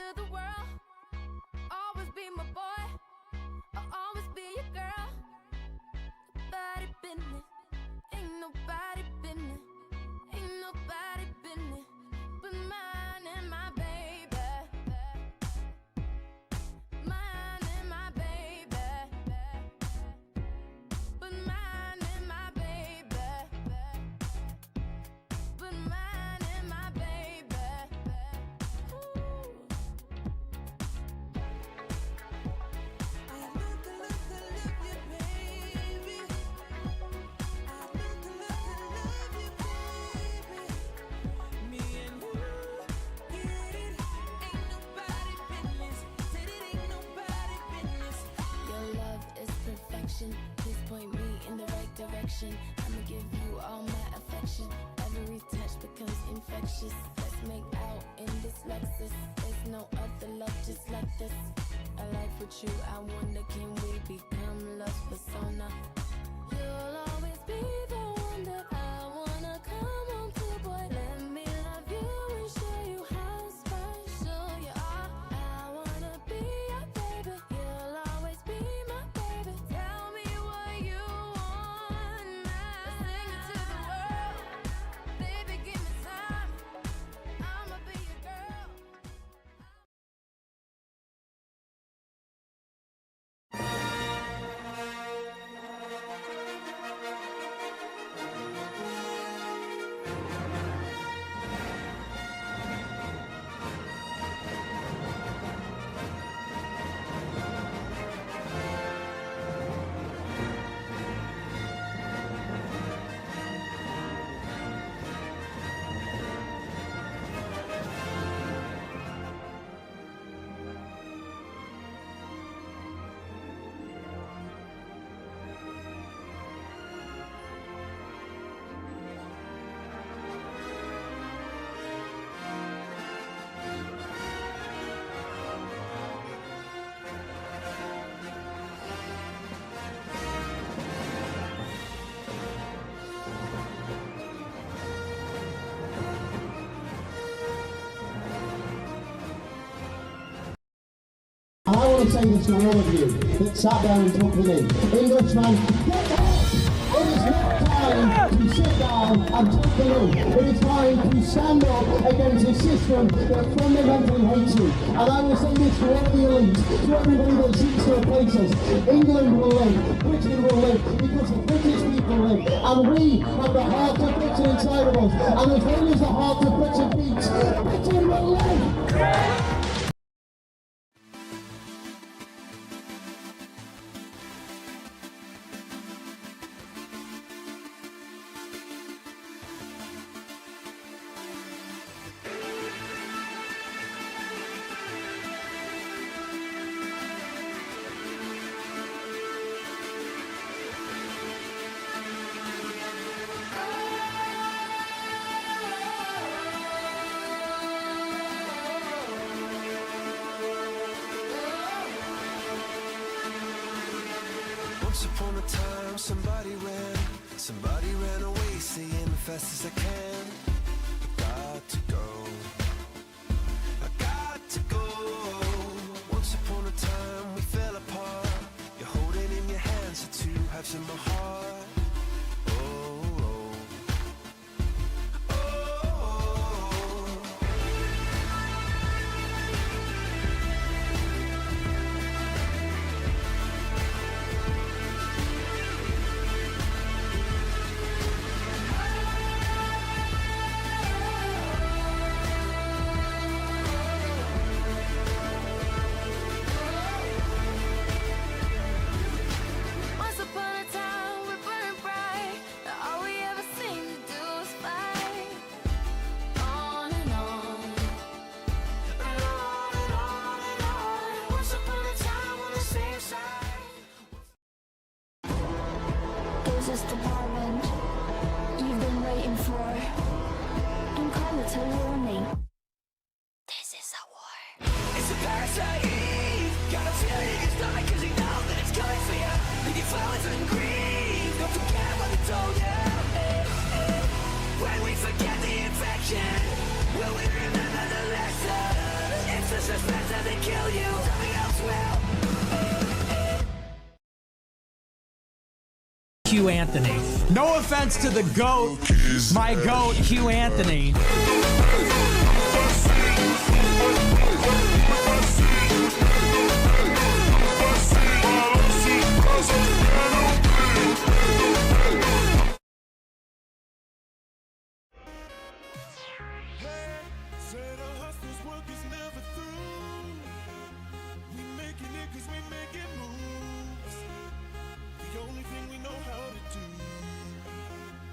to the world. Always be my boy, I'll always be your girl. Nobody business, ain't nobody business, ain't nobody business but mine and my baby. Mine and my baby. But mine and my baby. But mine and my baby. Ooh. I look you, baby. I look you, baby. Me and you get it. Ain't nobody business. Said it ain't nobody business. Your love is perfection. Please point me in the right direction. I'ma give you all my affection. Every touch becomes infectious. Let's make out in this Lexus. There's no other love just like this. I like with you. I wonder, can we become love persona? You'll always be the one that I wanna come home to, boy. Let me love you and show you how special you are. I wanna be your baby. You'll always be my baby. Tell me what you want now. Sing it to the world. Baby, give me time. I'ma be your girl. I want to say this to all of you that sat down and took the knee. Englishman, get up! It is not time to sit down and take the knee. It is time to stand up against a system that fundamentally hates you. And I will say this to all the elites, to everybody that seeks to replace us. England will live, Britain will live, because the British people live. And we have the heart of Britain inside of us. And as long as the heart of Britain beats, Britain will live! Once upon a time, somebody ran away, saying fast as I can. I got to go, I got to go. Once upon a time, we fell apart. You're holding in your hands the two halves of my heart. Oh, oh, oh, oh. Once upon a time, we burned bright. All we ever seem to do is fight. On and on. And on and on and on. Once upon a time on the same side. This is the moment you've been waiting for. Don't call it a warning. This is a war. It's a parasite. Gotta feel it in your stomach 'cause you know that it's coming for you. Leave your flowers and grief. Don't forget what they told you. When we forget the infection, will we remember the lesson? It's the Push us faster than kill you. Nothing else will. Hugh Anthony. No offense to the GOAT, my GOAT, Hugh Anthony. Said our hustlers' work is never through. We making it 'cause we making moves. The only thing we know how to do.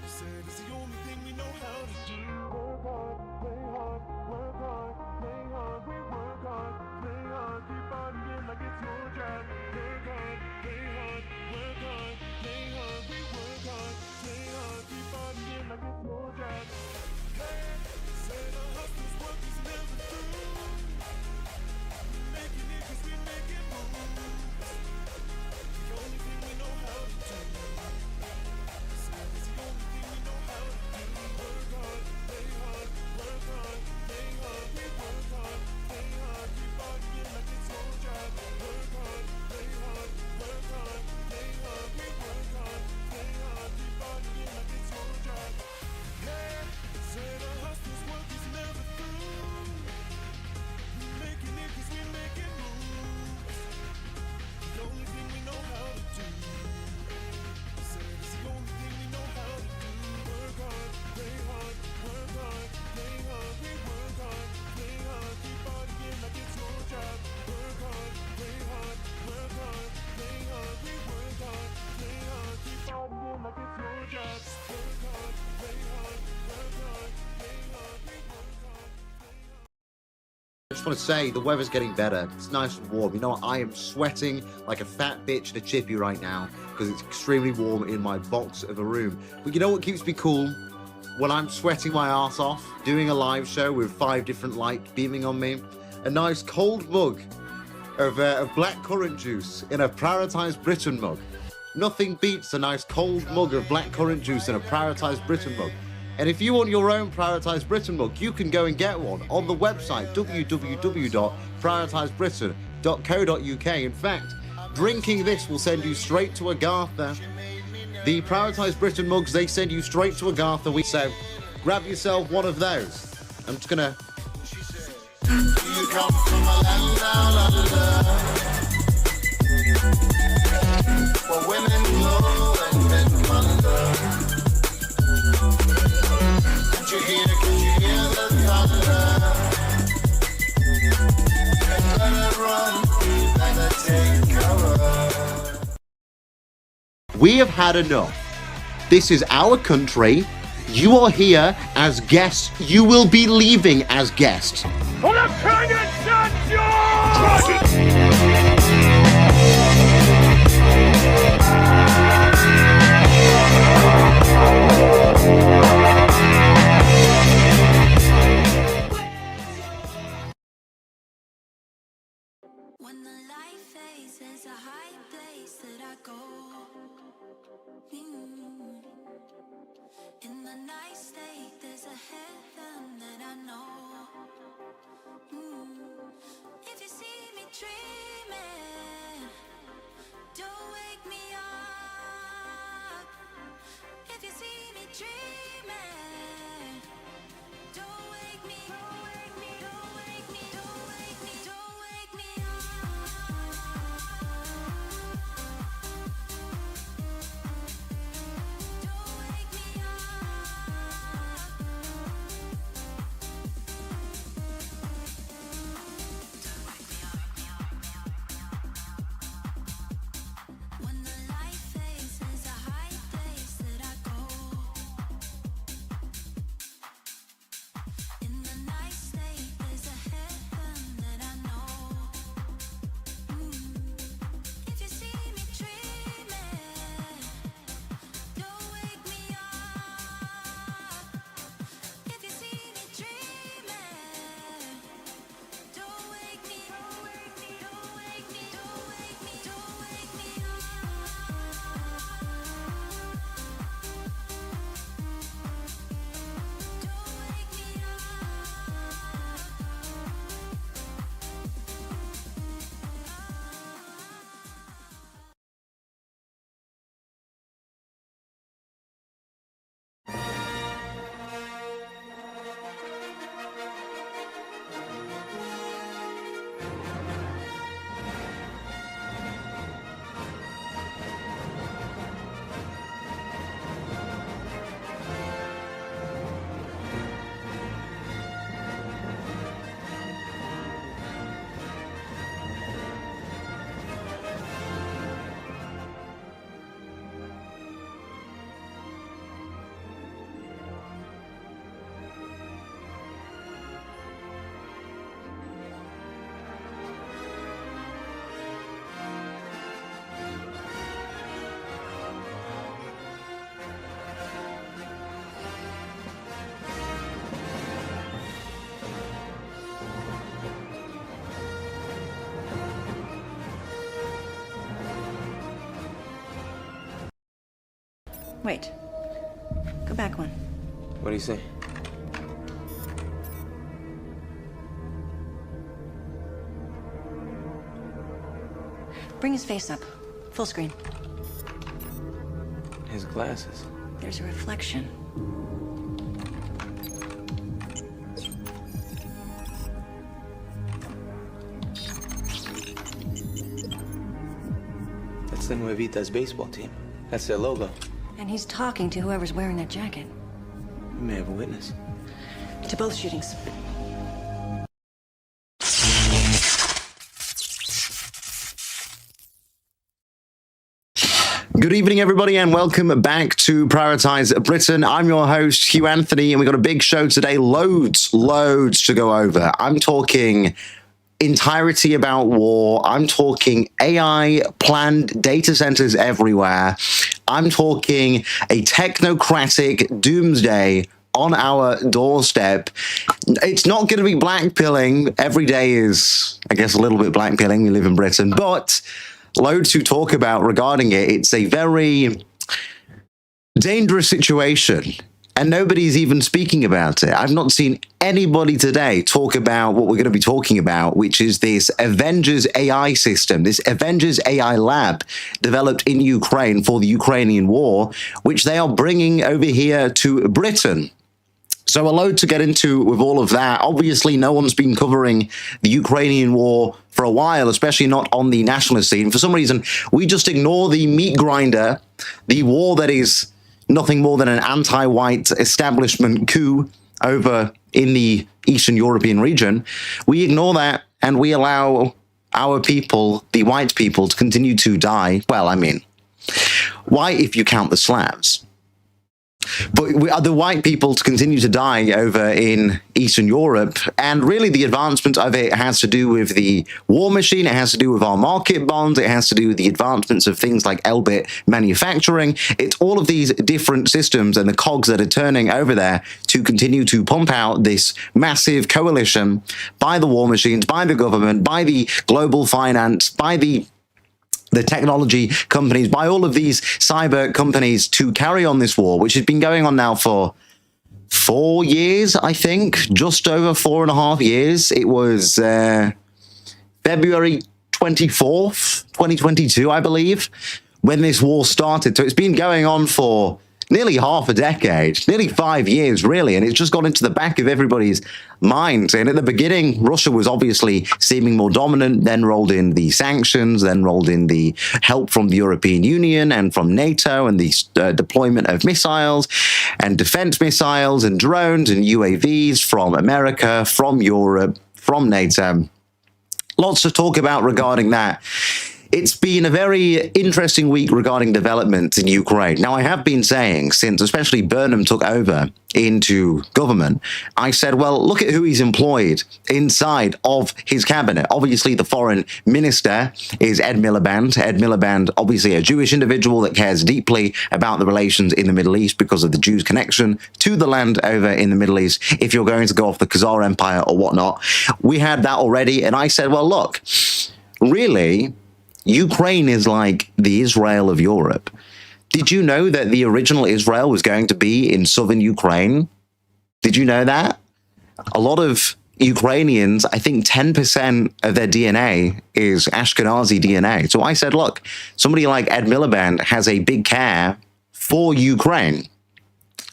Said it's the only thing we know how to do. Work hard, play hard, work hard, play hard. We work hard, play hard. Keep partying like it's your job. Work hard, play hard, work hard, play hard. We work hard, play hard. Keep partying like it's your job. Said our hustlers' work is never through. We making it 'cause we making moves. The only thing we know how to do. Said it's the only thing we know how to do. Work hard, play hard, work hard, play hard. We work hard, play hard. Keep partying like it's your job. Work hard, play hard, work hard, play hard. We work hard, play hard. Keep partying like it's your job. Yeah, said our hustlers' work is never through. We making it 'cause we making moves. The only thing we know how to do. Said it's the only thing we know how to do. Work hard, play hard, work hard, play hard. We work hard, play hard. Keep partying like it's your job. Work hard, play hard, work hard, play hard. We work hard, play hard. Keep partying like it's your job. Work hard, play hard, work hard, play hard. We work hard, play hard. I just want to say the weather's getting better. It's nice and warm. You know what? I am sweating like a fat bitch in a chippy right now because it's extremely warm in my box of a room. But you know what keeps me cool? When I'm sweating my ass off, doing a live show with 5 different lights beaming on me, a nice cold mug of blackcurrant juice in a Prioritise Britain mug. Nothing beats a nice cold mug of blackcurrant juice in a Prioritise Britain mug. And if you want your own Prioritise Britain mug, you can go and get one on the website www.prioritisebritain.co.uk. In fact, drinking this will send you straight to Agartha. The Prioritise Britain mugs, they send you straight to Agartha. So grab yourself one of those. I'm just gonna... You come from a land down under, where women glow and men wonder. Can't you hear the thunder? Better run, better take cover. We have had enough. This is our country. You are here as guests. You will be leaving as guests. When the light fades, there's a high place that I go. In the night state, there's a heaven that I know. If you see me dreaming, don't wake me up. If you see me dreaming, don't wake me, don't wake me, don't wake me, don't wake me, don't wake me don't wake me up. Wait. Go back one. What do you say? Bring his face up. Full screen. His glasses. There's a reflection. That's the Nuevita's baseball team. That's their logo. And he's talking to whoever's wearing that jacket. We may have a witness. To both shootings. Good evening, everybody, and welcome back to Prioritise Britain. I'm your host, Hugh Anthony, and we've got a big show today. Loads to go over. I'm talking entirety about war. I'm talking AI planned data centers everywhere. I'm talking a technocratic doomsday on our doorstep. It's not going to be blackpilling. Every day is, I guess, a little bit blackpilling. We live in Britain, but loads to talk about regarding it. It's a very dangerous situation, and nobody's even speaking about it. I've not seen anybody today talk about what we're going to be talking about, which is this AVENGERS AI system, this AVENGERS AI lab developed in Ukraine for the Ukrainian war, which they are bringing over here to Britain. So a load to get into with all of that. Obviously, no one's been covering the Ukrainian war for a while, especially not on the nationalist scene. For some reason, we just ignore the meat grinder, the war that is nothing more than an anti-white establishment coup over in the Eastern European region. We ignore that and we allow our people, the white people, to continue to die. Well, I mean, why if you count the Slavs? But we are the white people to continue to die over in Eastern Europe. And really the advancement of it has to do with the war machine. It has to do with our market bonds. It has to do with the advancements of things like Elbit manufacturing. It's all of these different systems and the cogs that are turning over there to continue to pump out this massive coalition by the war machines, by the government, by the global finance, by the technology companies, by all of these cyber companies to carry on this war, which has been going on now for 4 years, I think, just over 4.5 years. It was February 24th, 2022, I believe, when this war started. So it's been going on for nearly half a decade, nearly 5 years, really, and it's just got into the back of everybody's minds. And at the beginning, Russia was obviously seeming more dominant, then rolled in the sanctions, then rolled in the help from the European Union and from NATO and the deployment of missiles and defense missiles and drones and UAVs from America, from Europe, from NATO. Lots to talk about regarding that. It's been a very interesting week regarding developments in Ukraine. Now, I have been saying, since especially Burnham took over into government, I said, well, look at who he's employed inside of his cabinet. Obviously, the foreign minister is Ed Miliband. Ed Miliband, obviously a Jewish individual that cares deeply about the relations in the Middle East because of the Jews' connection to the land over in the Middle East. If you're going to go off the Khazar Empire or whatnot, we had that already. And I said, well, look, really, Ukraine is like the Israel of Europe. Did you know that the original Israel was going to be in southern Ukraine? Did you know that? A lot of Ukrainians, I think 10% of their DNA is Ashkenazi DNA. So I said, look, somebody like Ed Miliband has a big care for Ukraine.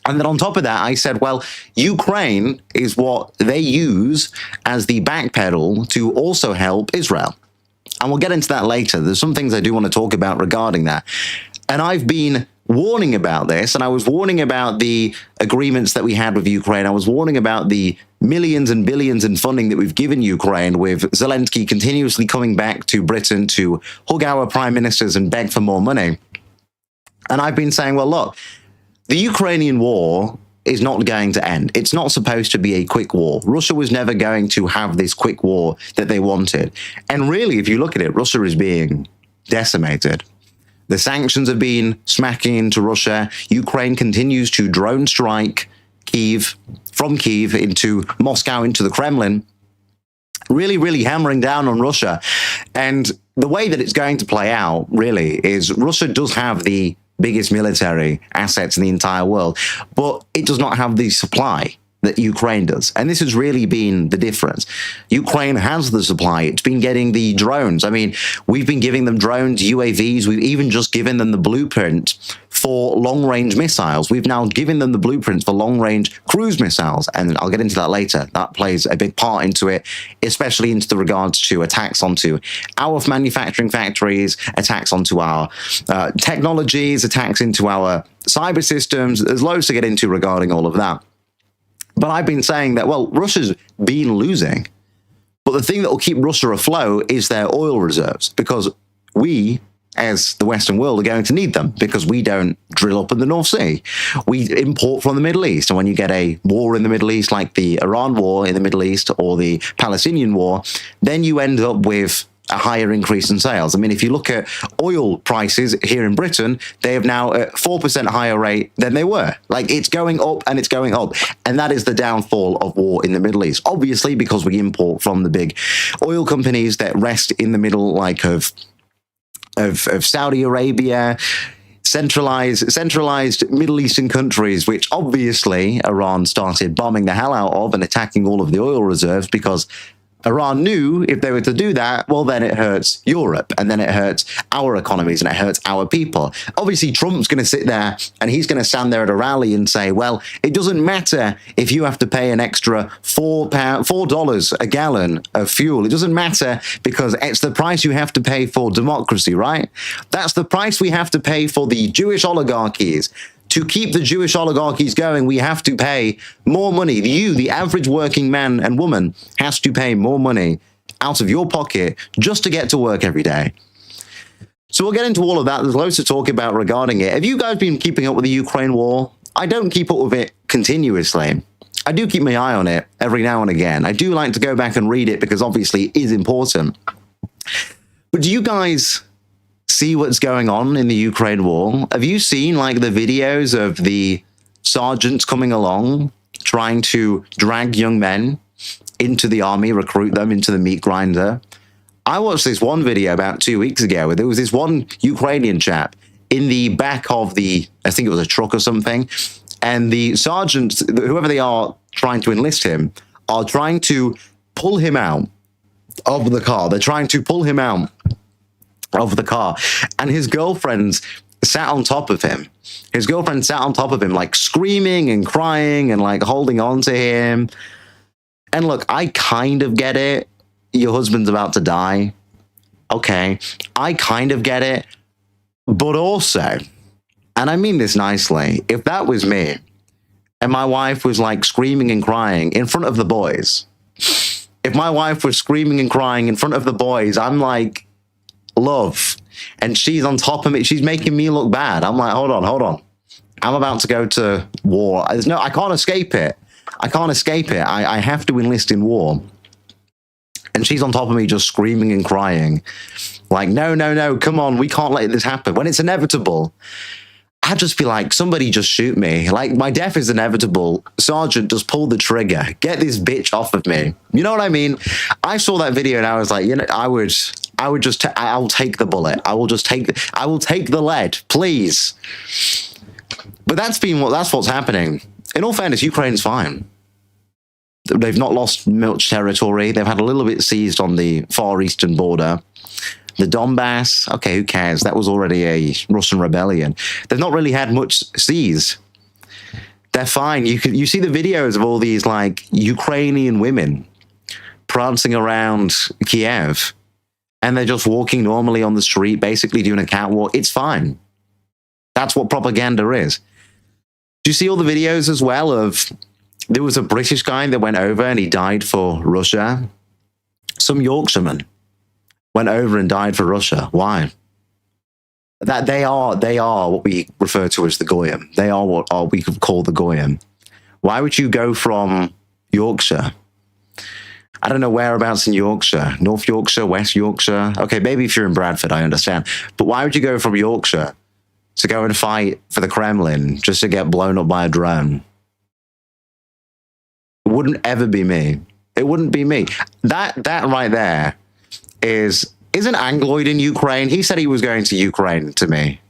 And then on top of that, I said, well, Ukraine is what they use as the backpedal to also help Israel. And we'll get into that later. There's some things I do want to talk about regarding that. And I've been warning about this, and I was warning about the agreements that we had with Ukraine. I was warning about the millions and billions in funding that we've given Ukraine, with Zelensky continuously coming back to Britain to hug our prime ministers and beg for more money. And I've been saying, well, look, the Ukrainian war is not going to end. It's not supposed to be a quick war. Russia was never going to have this quick war that they wanted. And really, if you look at it, Russia is being decimated. The sanctions have been smacking into Russia. Ukraine continues to drone strike Kyiv, from Kyiv into Moscow, into the Kremlin, really hammering down on Russia. And the way that it's going to play out, really, is Russia does have the biggest military assets in the entire world, but it does not have the supply that Ukraine does. And this has really been the difference. Ukraine has the supply. It's been getting the drones. I mean, we've been giving them drones, UAVs. We've even just given them the blueprint for long-range missiles. We've now given them the blueprints for long-range cruise missiles. And I'll get into that later. That plays a big part into it, especially into the regards to attacks onto our manufacturing factories, attacks onto our technologies, attacks into our cyber systems. There's loads to get into regarding all of that. But I've been saying that, well, Russia's been losing. But the thing that will keep Russia afloat is their oil reserves, because we, as the Western world, are going to need them, because we don't drill up in the North Sea. We import from the Middle East. And when you get a war in the Middle East, like the Iran war in the Middle East or the Palestinian war, then you end up with a higher increase in sales. I mean, if you look at oil prices here in Britain, they have now a 4% higher rate than they were. Like, it's going up and it's going up. And that is the downfall of war in the Middle East. Obviously, because we import from the big oil companies that rest in the middle, like of Saudi Arabia, centralized Middle Eastern countries, which obviously Iran started bombing the hell out of and attacking all of the oil reserves, because Iran knew if they were to do that, well, then it hurts Europe, and then it hurts our economies, and it hurts our people. Obviously, Trump's going to sit there, and he's going to stand there at a rally and say, well, it doesn't matter if you have to pay an extra $4 a gallon of fuel. It doesn't matter, because it's the price you have to pay for democracy, right? That's the price we have to pay for the Jewish oligarchies. To keep the Jewish oligarchies going, we have to pay more money. You, the average working man and woman, has to pay more money out of your pocket just to get to work every day. So we'll get into all of that. There's loads to talk about regarding it. Have you guys been keeping up with the Ukraine war? I don't keep up with it continuously. I do keep my eye on it every now and again. I do like to go back and read it, because obviously it is important. But do you guys see what's going on in the Ukraine war? Have you seen, like, the videos of the sergeants coming along trying to drag young men into the army, recruit them into the meat grinder? I watched this one video about 2 weeks ago where there was this one Ukrainian chap in the back of I think it was a truck or something, and the sergeants, whoever they are trying to enlist him, are trying to pull him out of the car. They're trying to pull him out of the car, and his girlfriend sat on top of him. His girlfriend sat on top of him, like screaming and crying and like holding on to him. And look, I kind of get it. Your husband's about to die. Okay, I kind of get it. But also, and I mean this nicely, if that was me and my wife was like screaming and crying in front of the boys, if my wife was screaming and crying in front of the boys, I'm like, love, and she's on top of me, she's making me look bad. I'm like, hold on, I'm about to go to war. I can't escape it. I have to enlist in war. And she's on top of me just screaming and crying, like, no, come on, we can't let this happen. When it's inevitable, I'd just be like, somebody just shoot me. Like, my death is inevitable. Sergeant, just pull the trigger. Get this bitch off of me. You know what I mean? I saw that video and I was like, you know, I'll take the bullet. I will take the lead, please. But that's what's happening. In all fairness, Ukraine's fine. They've not lost much territory. They've had a little bit seized on the far eastern border. The Donbass, okay, who cares? That was already a Russian rebellion. They've not really had much seized. They're fine. You see the videos of all these like Ukrainian women prancing around Kiev, and they're just walking normally on the street, basically doing a catwalk. It's fine. That's what propaganda is. Do you see all the videos as well of, there was a British guy that went over and he died for Russia? Some Yorkshireman went over and died for Russia. Why? That they are what we refer to as the Goyim. They are what we could call the Goyim. Why would you go from Yorkshire? I don't know whereabouts in Yorkshire. North Yorkshire, West Yorkshire. Okay, maybe if you're in Bradford, I understand. But why would you go from Yorkshire to go and fight for the Kremlin just to get blown up by a drone? It wouldn't ever be me. It wouldn't be me. That right there isn't Angloid in Ukraine. He said he was going to Ukraine to me.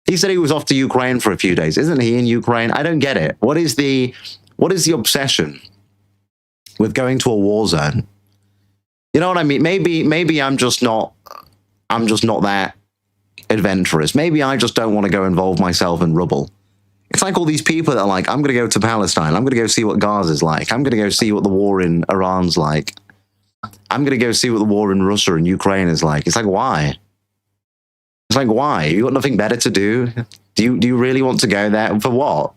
He said he was off to Ukraine for a few days. Isn't he in Ukraine? I don't get it. What is the obsession with going to a war zone? You know what I mean? Maybe I'm just not that adventurous. Maybe I just don't want to go involve myself in rubble. It's like all these people that are like, I'm going to go to Palestine. I'm going to go see what Gaza's like. I'm going to go see what the war in Iran's like. I'm going to go see what the war in Russia and Ukraine is like. It's like, why? It's like, why? You got nothing better to do? Do you really want to go there? For what?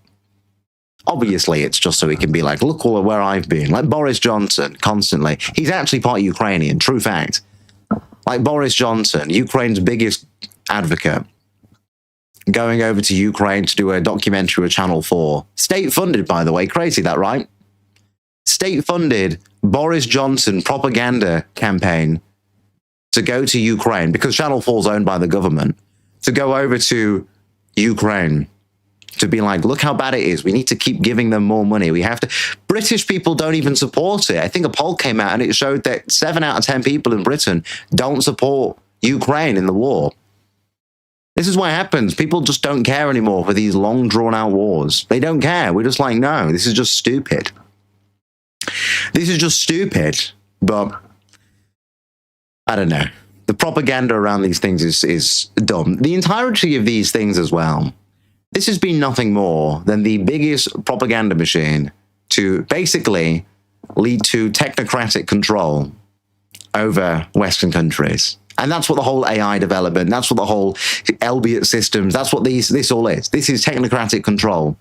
Obviously, it's just so he can be like, look where I've been. Like Boris Johnson, constantly. He's actually part Ukrainian, true fact. Like Boris Johnson, Ukraine's biggest advocate, going over to Ukraine to do a documentary with Channel 4. State-funded, by the way. Crazy, that, right? State-funded Boris Johnson propaganda campaign to go to Ukraine, because Channel 4 is owned by the government, to go over to Ukraine to be like, look how bad it is. We need to keep giving them more money. We have to. British people don't even support it. I think a poll came out and it showed that 7 out of 10 people in Britain don't support Ukraine in the war. This is what happens. People just don't care anymore for these long, drawn-out wars. They don't care. We're just like, no, this is just stupid. This is just stupid. But I don't know. The propaganda around these things is dumb. The entirety of these things as well. This has been nothing more than the biggest propaganda machine to basically lead to technocratic control over Western countries. And that's what the whole AI development, that's what the whole Elbiot systems, that's what this all is. This is technocratic control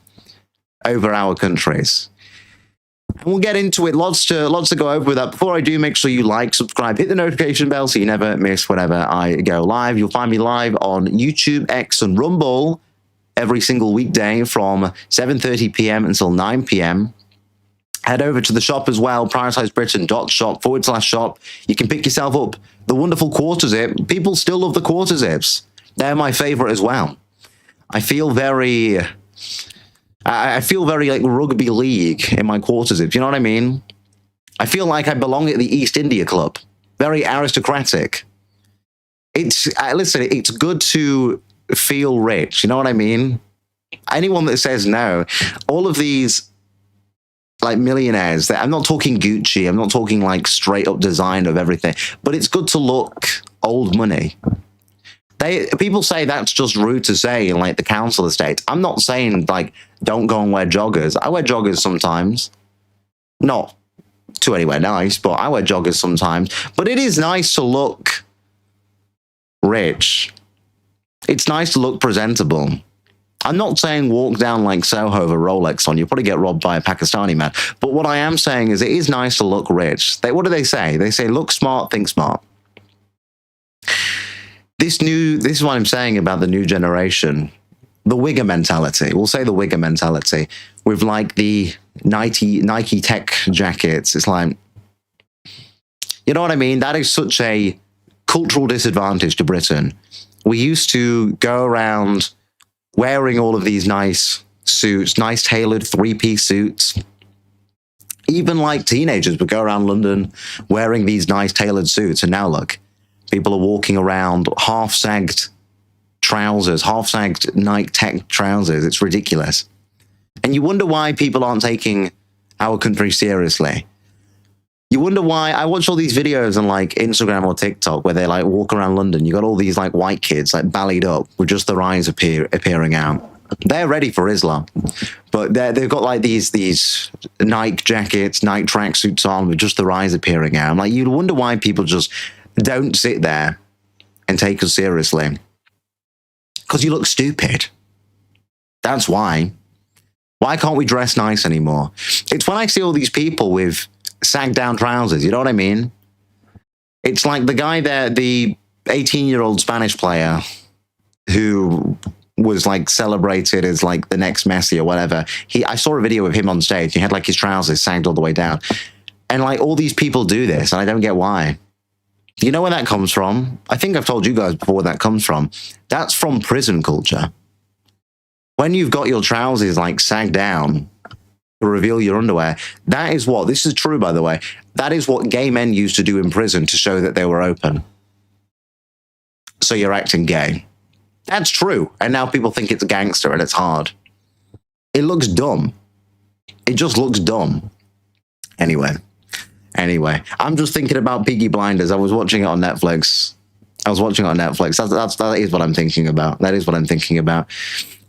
over our countries. And we'll get into it. Lots to go over with that. Before I do, make sure you like, subscribe, hit the notification bell so you never miss whenever I go live. You'll find me live on YouTube, X, and Rumble every single weekday from 7:30 p.m. until 9 p.m. Head over to the shop as well, prioritisebritain.shop/shop. You can pick yourself up the wonderful quarter zip. People still love the quarter zips. They're my favorite as well. I feel very like rugby league in my quarter zips. You know what I mean? I feel like I belong at the East India Club. Very aristocratic. Listen, it's good to feel rich. You know what I mean? Anyone that says no, all of these like millionaires, I'm not talking Gucci, I'm not talking like straight up design of everything, but it's good to look old money. People say that's just rude to say in like the council estate. I'm not saying like don't go and wear joggers. I wear joggers sometimes. Not to anywhere nice, but I wear joggers sometimes. But it is nice to look rich. It's nice to look presentable. I'm not saying walk down like Soho with a Rolex on. You'll probably get robbed by a Pakistani man. But what I am saying is it is nice to look rich. What do they say? They say look smart, think smart. This is what I'm saying about the new generation. The wigger mentality. We'll say the wigger mentality. With like the Nike tech jackets. It's like, you know what I mean? That is such a cultural disadvantage to Britain. We used to go around wearing all of these nice suits, nice tailored three-piece suits. Even like teenagers would go around London wearing these nice tailored suits. And now look, people are walking around half-sagged trousers, half-sagged Nike tech trousers. It's ridiculous. And you wonder why people aren't taking our country seriously. You wonder why. I watch all these videos on like Instagram or TikTok where they like walk around London. You got all these like white kids like ballied up with just their eyes appearing out. They're ready for Islam, but they've got like these Nike jackets, Nike tracksuits on with just their eyes appearing out. I'm like, you wonder why people just don't sit there and take us seriously. Because you look stupid. That's why. Why can't we dress nice anymore? It's when I see all these people with sagged down trousers, you know what I mean? It's like the guy there, the 18-year-old Spanish player who was like celebrated as like the next Messi or whatever. I saw a video of him on stage. He had like his trousers sagged all the way down. And like all these people do this, and I don't get why. You know where that comes from? I think I've told you guys before where that comes from. That's from prison culture. When you've got your trousers like sagged down to reveal your underwear, that is what, this is true by the way, that is what gay men used to do in prison to show that they were open. So you're acting gay. That's true. And now people think it's a gangster and it's hard. It looks dumb. It just looks dumb. Anyway, I'm just thinking about Peaky Blinders. I was watching it on Netflix. That is what I'm thinking about. That is what I'm thinking about.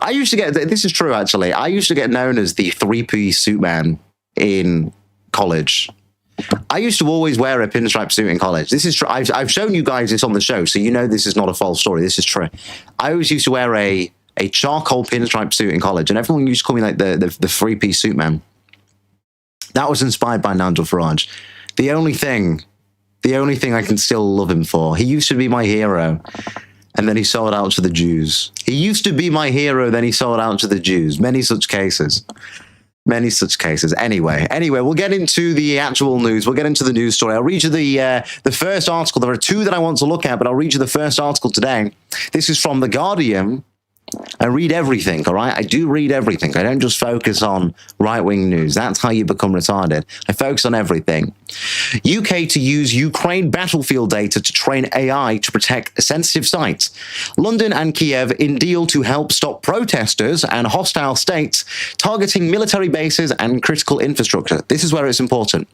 I used to get, this is true actually, I used to get known as the three-piece suit man in college. I used to always wear a pinstripe suit in college. This is true. I've shown you guys this on the show, so you know this is not a false story. This is true. I always used to wear a charcoal pinstripe suit in college, and everyone used to call me like the three-piece suit man. That was inspired by Nigel Farage. The only thing I can still love him for. He used to be my hero, and then he sold out to the Jews. He used to be my hero, then he sold out to the Jews. Many such cases. Many such cases. Anyway, we'll get into the actual news. We'll get into the news story. I'll read you the first article. There are two that I want to look at, but I'll read you the first article today. This is from The Guardian. I read everything, all right? I do read everything. I don't just focus on right-wing news. That's how you become retarded. I focus on everything. UK to use Ukraine battlefield data to train AI to protect sensitive sites. London and Kiev in deal to help stop protesters and hostile states targeting military bases and critical infrastructure. This is where it's important.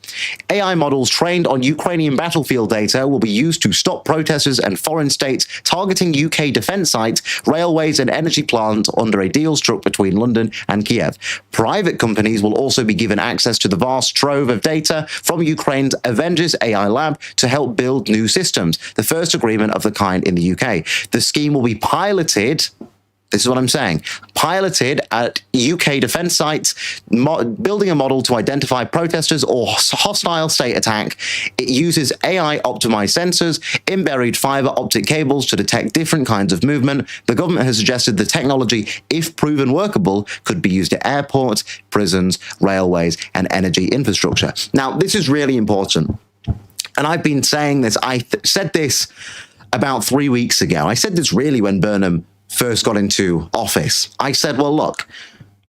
AI models trained on Ukrainian battlefield data will be used to stop protesters and foreign states targeting UK defense sites, railways and energy plants under a deal struck between London and Kiev. Private companies will also be given access to the vast trove of data from Ukraine's AVENGERS AI lab to help build new systems, the first agreement of the kind in the UK. The scheme will be piloted. This is what I'm saying. Piloted at UK defense sites, building a model to identify protesters or hostile state attack. It uses AI-optimized sensors, in-buried fiber optic cables to detect different kinds of movement. The government has suggested the technology, if proven workable, could be used at airports, prisons, railways, and energy infrastructure. Now, this is really important. And I've been saying this. I said this about 3 weeks ago. I said this really when Burnham first got into office. I said, well, look,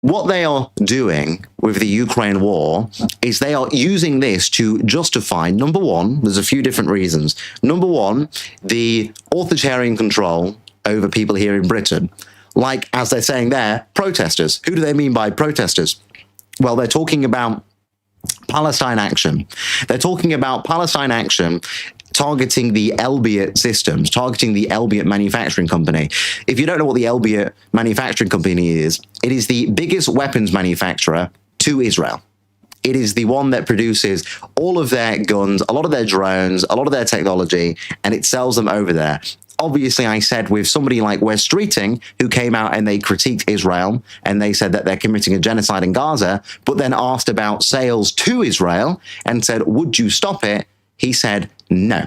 what they are doing with the Ukraine war is they are using this to justify, number one, there's a few different reasons. Number one, the authoritarian control over people here in Britain. Like, as they're saying there, protesters. Who do they mean by protesters? Well, they're talking about Palestine Action. They're talking about Palestine Action targeting the Elbit systems, targeting the Elbit manufacturing company. If you don't know what the Elbit manufacturing company is, it is the biggest weapons manufacturer to Israel. It is the one that produces all of their guns, a lot of their drones, a lot of their technology, and it sells them over there. Obviously, I said with somebody like Wes Streeting, who came out and they critiqued Israel, and they said that they're committing a genocide in Gaza, but then asked about sales to Israel and said, would you stop it? He said, no.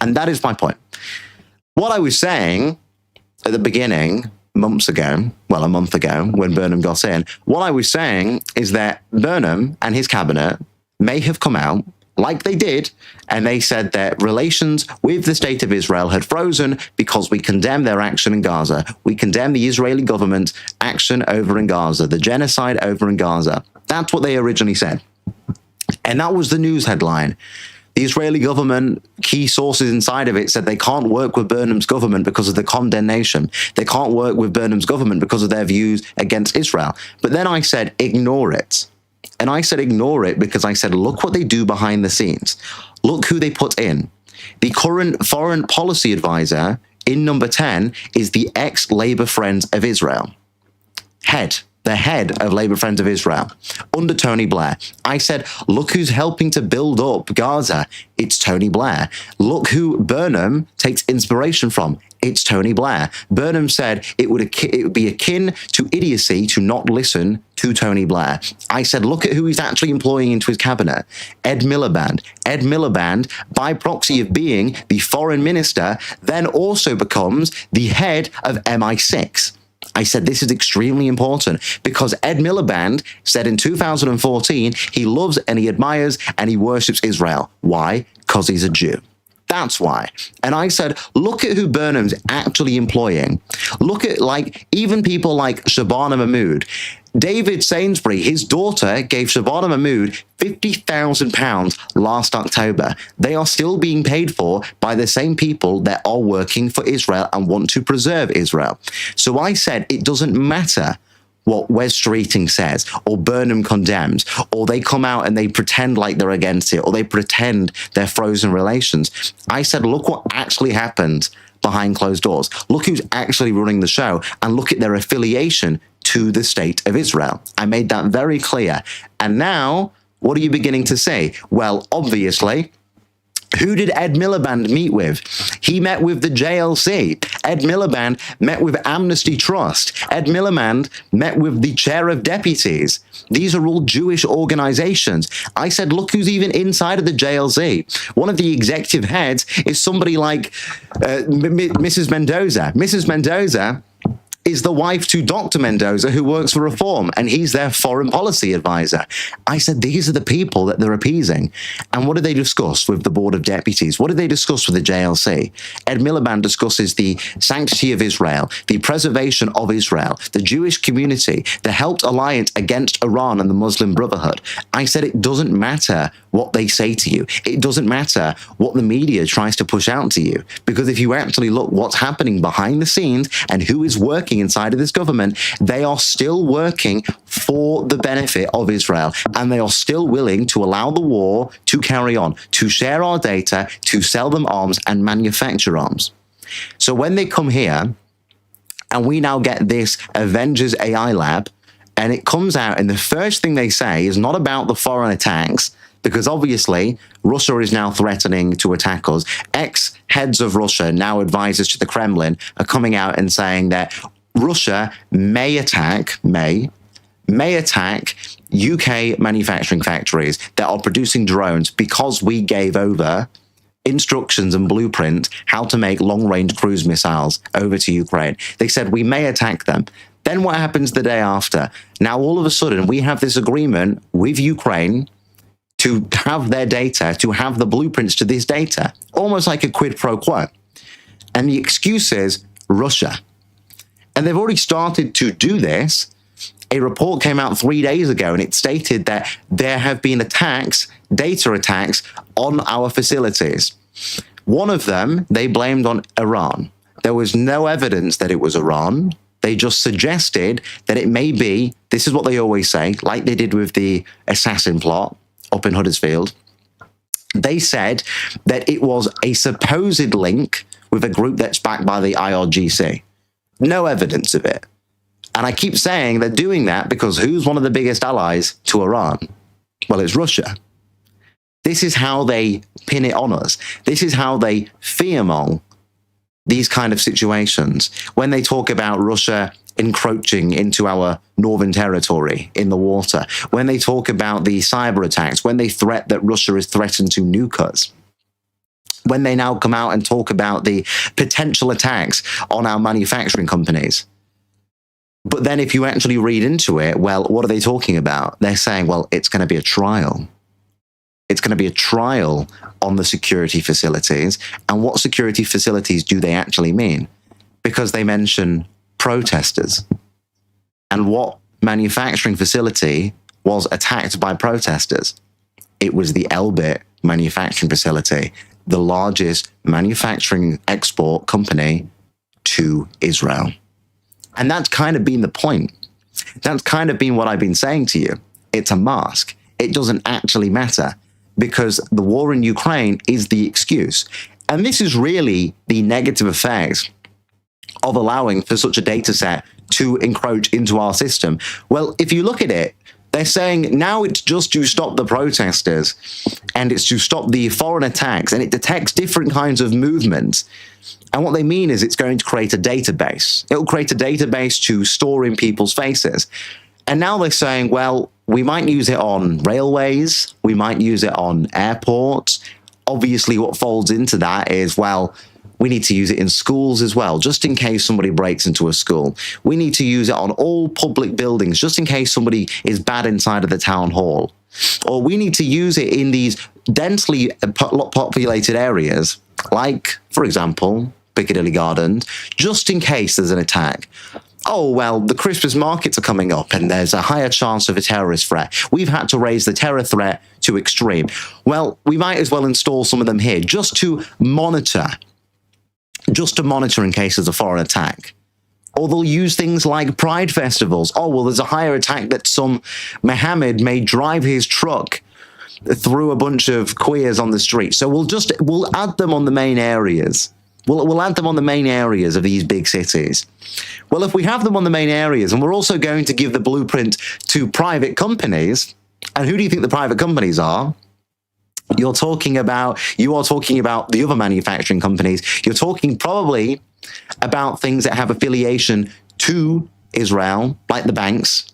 And that is my point. What I was saying at the beginning, months ago, well, a month ago, when Burnham got in, what I was saying is that Burnham and his cabinet may have come out like they did, and they said that relations with the state of Israel had frozen because we condemn their action in Gaza. We condemn the Israeli government's action over in Gaza, the genocide over in Gaza. That's what they originally said. And that was the news headline. The Israeli government, key sources inside of it, said they can't work with Burnham's government because of the condemnation. They can't work with Burnham's government because of their views against Israel. But then I said, ignore it. And I said, ignore it because I said, look what they do behind the scenes. Look who they put in. The current foreign policy advisor in number 10 is the ex-Labour Friends of Israel. The head of Labour Friends of Israel, under Tony Blair. I said, look who's helping to build up Gaza. It's Tony Blair. Look who Burnham takes inspiration from. It's Tony Blair. Burnham said it would be akin to idiocy to not listen to Tony Blair. I said, look at who he's actually employing into his cabinet. Ed Miliband. Ed Miliband, by proxy of being the foreign minister, then also becomes the head of MI6. I said this is extremely important because Ed Miliband said in 2014 he loves and he admires and he worships Israel. Why? Because he's a Jew. That's why. And I said, look at who Burnham's actually employing. Look at, like, even people like Shabana Mahmood. David Sainsbury, his daughter, gave Shabana Mahmood £50,000 last October. They are still being paid for by the same people that are working for Israel and want to preserve Israel. So I said it doesn't matter what Wes Streeting says, or Burnham condemns, or they come out and they pretend like they're against it, or they pretend they're frozen relations. I said, look what actually happened behind closed doors. Look who's actually running the show, and look at their affiliation to the state of Israel. I made that very clear. And now, what are you beginning to say? Well, obviously, who did Ed Miliband meet with? He met with the JLC. Ed Miliband met with Amnesty Trust. Ed Miliband met with the chair of deputies. These are all Jewish organizations. I said, look who's even inside of the JLC. One of the executive heads is somebody like Mrs. Mendoza. Mrs. Mendoza is the wife to Dr. Mendoza, who works for Reform, and he's their foreign policy advisor. I said, these are the people that they're appeasing. And what do they discuss with the Board of Deputies? What do they discuss with the JLC? Ed Miliband discusses the sanctity of Israel, the preservation of Israel, the Jewish community, the helped alliance against Iran and the Muslim Brotherhood. I said, it doesn't matter what they say to you. It doesn't matter what the media tries to push out to you. Because if you actually look what's happening behind the scenes and who is working inside of this government, they are still working for the benefit of Israel, and they are still willing to allow the war to carry on, to share our data, to sell them arms and manufacture arms. So when they come here and we now get this Avengers AI lab, and it comes out and the first thing they say is not about the foreign attacks, because obviously Russia is now threatening to attack us. Ex-heads of Russia, now advisors to the Kremlin, are coming out and saying that Russia may attack UK manufacturing factories that are producing drones because we gave over instructions and blueprint how to make long-range cruise missiles over to Ukraine. They said we may attack them. Then what happens the day after? Now all of a sudden we have this agreement with Ukraine to have their data, to have the blueprints to this data, almost like a quid pro quo. And the excuse is Russia. And they've already started to do this. A report came out 3 days ago, and it stated that there have been attacks, data attacks, on our facilities. One of them, they blamed on Iran. There was no evidence that it was Iran. They just suggested that it may be, this is what they always say, like they did with the assassin plot up in Huddersfield. They said that it was a supposed link with a group that's backed by the IRGC. No evidence of it. And I keep saying they're doing that because who's one of the biggest allies to Iran? Well, it's Russia. This is how they pin it on us. This is how they fearmonger these kind of situations. When they talk about Russia encroaching into our northern territory in the water, when they talk about the cyber attacks, when they threat that Russia is threatened to nuke us, when they now come out and talk about the potential attacks on our manufacturing companies. But then if you actually read into it, well, what are they talking about? They're saying, well, it's going to be a trial. It's going to be a trial on the security facilities. And what security facilities do they actually mean? Because they mention protesters. And what manufacturing facility was attacked by protesters? It was the Elbit manufacturing facility, the largest manufacturing export company to Israel. And that's kind of been the point. That's kind of been what I've been saying to you. It's a mask. It doesn't actually matter because the war in Ukraine is the excuse. And this is really the negative effect of allowing for such a data set to encroach into our system. Well, if you look at it, they're saying now it's just to stop the protesters and it's to stop the foreign attacks, and it detects different kinds of movements. And what they mean is it's going to create a database. It'll create a database to store in people's faces. And now they're saying, well, we might use it on railways. We might use it on airports. Obviously, what folds into that is, well, we need to use it in schools as well, just in case somebody breaks into a school. We need to use it on all public buildings, just in case somebody is bad inside of the town hall. Or we need to use it in these densely populated areas, like, for example, Piccadilly Gardens, just in case there's an attack. oh, well, the Christmas markets are coming up and there's a higher chance of a terrorist threat. We've had to raise the terror threat to extreme. Well, we might as well install some of them here just to monitor in case there's a foreign attack. Or they'll use things like pride festivals. Oh, well, there's a higher attack that some Mohammed may drive his truck through a bunch of queers on the street. So we'll add them on the main areas. We'll add them on the main areas of these big cities. Well, if we have them on the main areas, and we're also going to give the blueprint to private companies, and who do you think the private companies are? You are talking about the other manufacturing companies. You're talking probably about things that have affiliation to Israel, like the banks.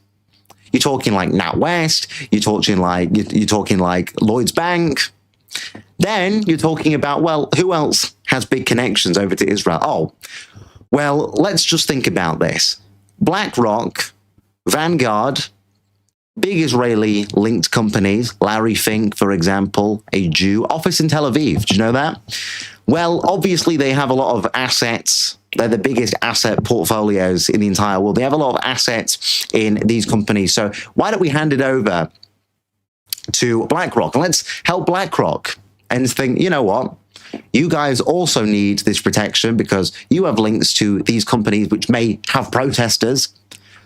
You're talking like NatWest. You're talking like Lloyd's Bank. Then you're talking about, well, who else has big connections over to Israel? Oh, well, let's just think about this. BlackRock, Vanguard, big Israeli linked companies, Larry Fink, for example, a Jew, office in Tel Aviv. Do you know that? Well, obviously they have a lot of assets. They're the biggest asset portfolios in the entire world. They have a lot of assets in these companies. So why don't we hand it over to BlackRock? And let's help BlackRock and think, you know what? You guys also need this protection because you have links to these companies which may have protesters.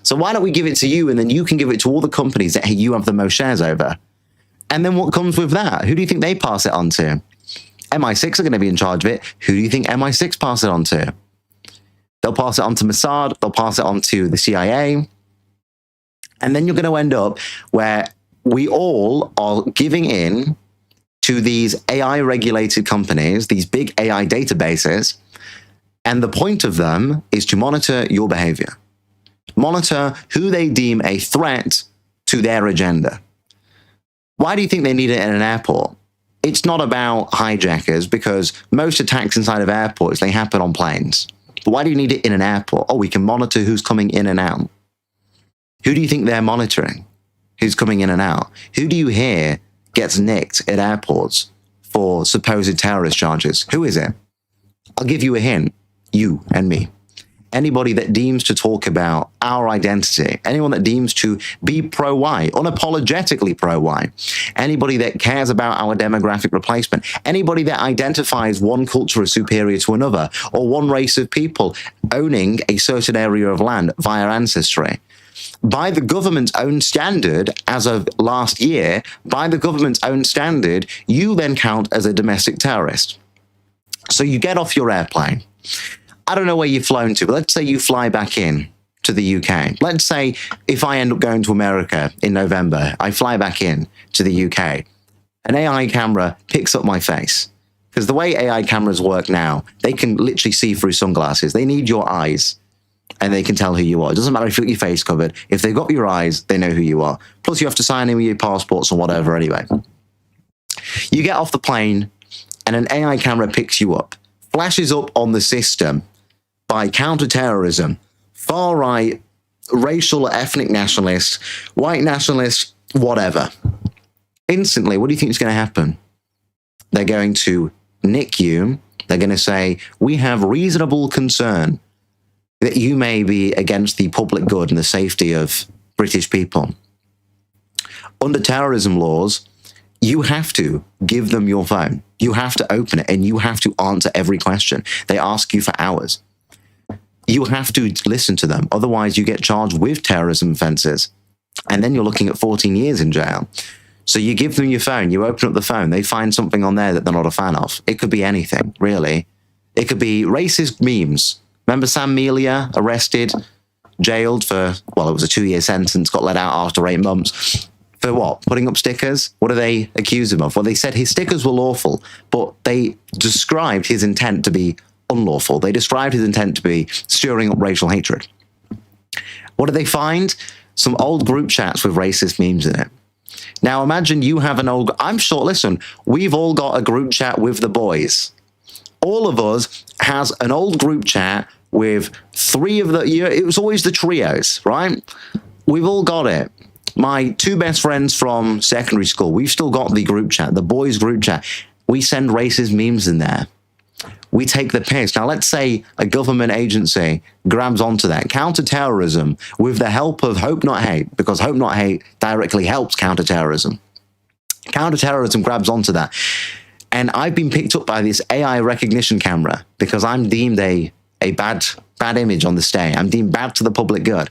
So why don't we give it to you and then you can give it to all the companies that you have the most shares over? And then what comes with that? Who do you think they pass it on to? MI6 are going to be in charge of it. Who do you think MI6 pass it on to? They'll pass it on to Mossad. They'll pass it on to the CIA. And then you're going to end up where we all are giving in to these AI-regulated companies, these big AI databases, and the point of them is to monitor your behavior. Monitor who they deem a threat to their agenda. Why do you think they need it in an airport? It's not about hijackers because most attacks inside of airports, they happen on planes. But why do you need it in an airport? Oh, we can monitor who's coming in and out. Who do you think they're monitoring? Who's coming in and out? Who do you hear gets nicked at airports for supposed terrorist charges? Who is it? I'll give you a hint. You and me. Anybody that deems to talk about our identity, anyone that deems to be pro-Y, unapologetically pro-Y, anybody that cares about our demographic replacement, anybody that identifies one culture as superior to another, or one race of people owning a certain area of land via ancestry, by the government's own standard, as of last year, by the government's own standard, you then count as a domestic terrorist. So you get off your airplane. I don't know where you've flown to, but let's say you fly back in to the UK. Let's say if I end up going to America in November, I fly back in to the UK. An AI camera picks up my face. Because the way AI cameras work now, they can literally see through sunglasses. They need your eyes and they can tell who you are. It doesn't matter if you've got your face covered. If they've got your eyes, they know who you are. Plus you have to sign in with your passports or whatever anyway. You get off the plane and an AI camera picks you up, flashes up on the system by counterterrorism, far-right, racial or ethnic nationalists, white nationalists, whatever. Instantly, what do you think is going to happen? They're going to nick you. They're going to say, we have reasonable concern that you may be against the public good and the safety of British people. Under terrorism laws, you have to give them your phone. You have to open it and you have to answer every question. They ask you for hours. You have to listen to them. Otherwise, you get charged with terrorism offenses. And then you're looking at 14 years in jail. So you give them your phone, you open up the phone, they find something on there that they're not a fan of. It could be anything, really. It could be racist memes. Remember Sam Melia, arrested, jailed for, well, it was a 2-year sentence, got let out after 8 months. For what? Putting up stickers? What do they accuse him of? Well, they said his stickers were lawful, but they described his intent to be unlawful. They described his intent to be stirring up racial hatred. What did they find? Some old group chats with racist memes in it. Now imagine you have an old, I'm sure, listen, we've all got a group chat with the boys. All of us has an old group chat with 3 of the, it was always the trios, right? We've all got it. My 2 best friends from secondary school, we've still got the group chat, the boys group chat. We send racist memes in there. we take the piss. Now, let's say a government agency grabs onto that. Counterterrorism, with the help of Hope Not Hate, because Hope Not Hate directly helps counterterrorism. Counterterrorism grabs onto that. And I've been picked up by this AI recognition camera because I'm deemed a bad image on this day. I'm deemed bad to the public good.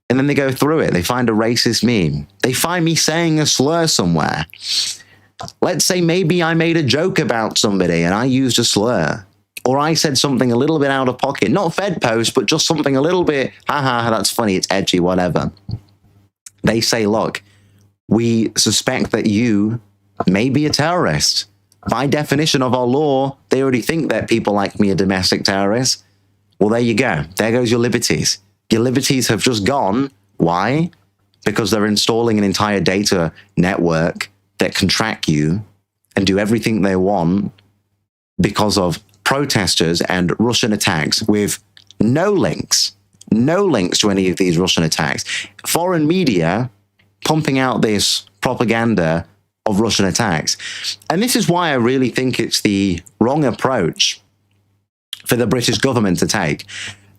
And then they go through it. They find a racist meme. They find me saying a slur somewhere. Let's say maybe I made a joke about somebody and I used a slur. Or I said something a little bit out of pocket. Not Fed post, but just something a little bit, haha, that's funny, it's edgy, whatever. They say, look, we suspect that you may be a terrorist. By definition of our law, they already think that people like me are domestic terrorists. Well, there you go. There goes your liberties. Your liberties have just gone. Why? Because they're installing an entire data network that can track you and do everything they want because of protesters and Russian attacks with no links to any of these Russian attacks. Foreign media pumping out this propaganda of Russian attacks. And this is why I really think it's the wrong approach for the British government to take.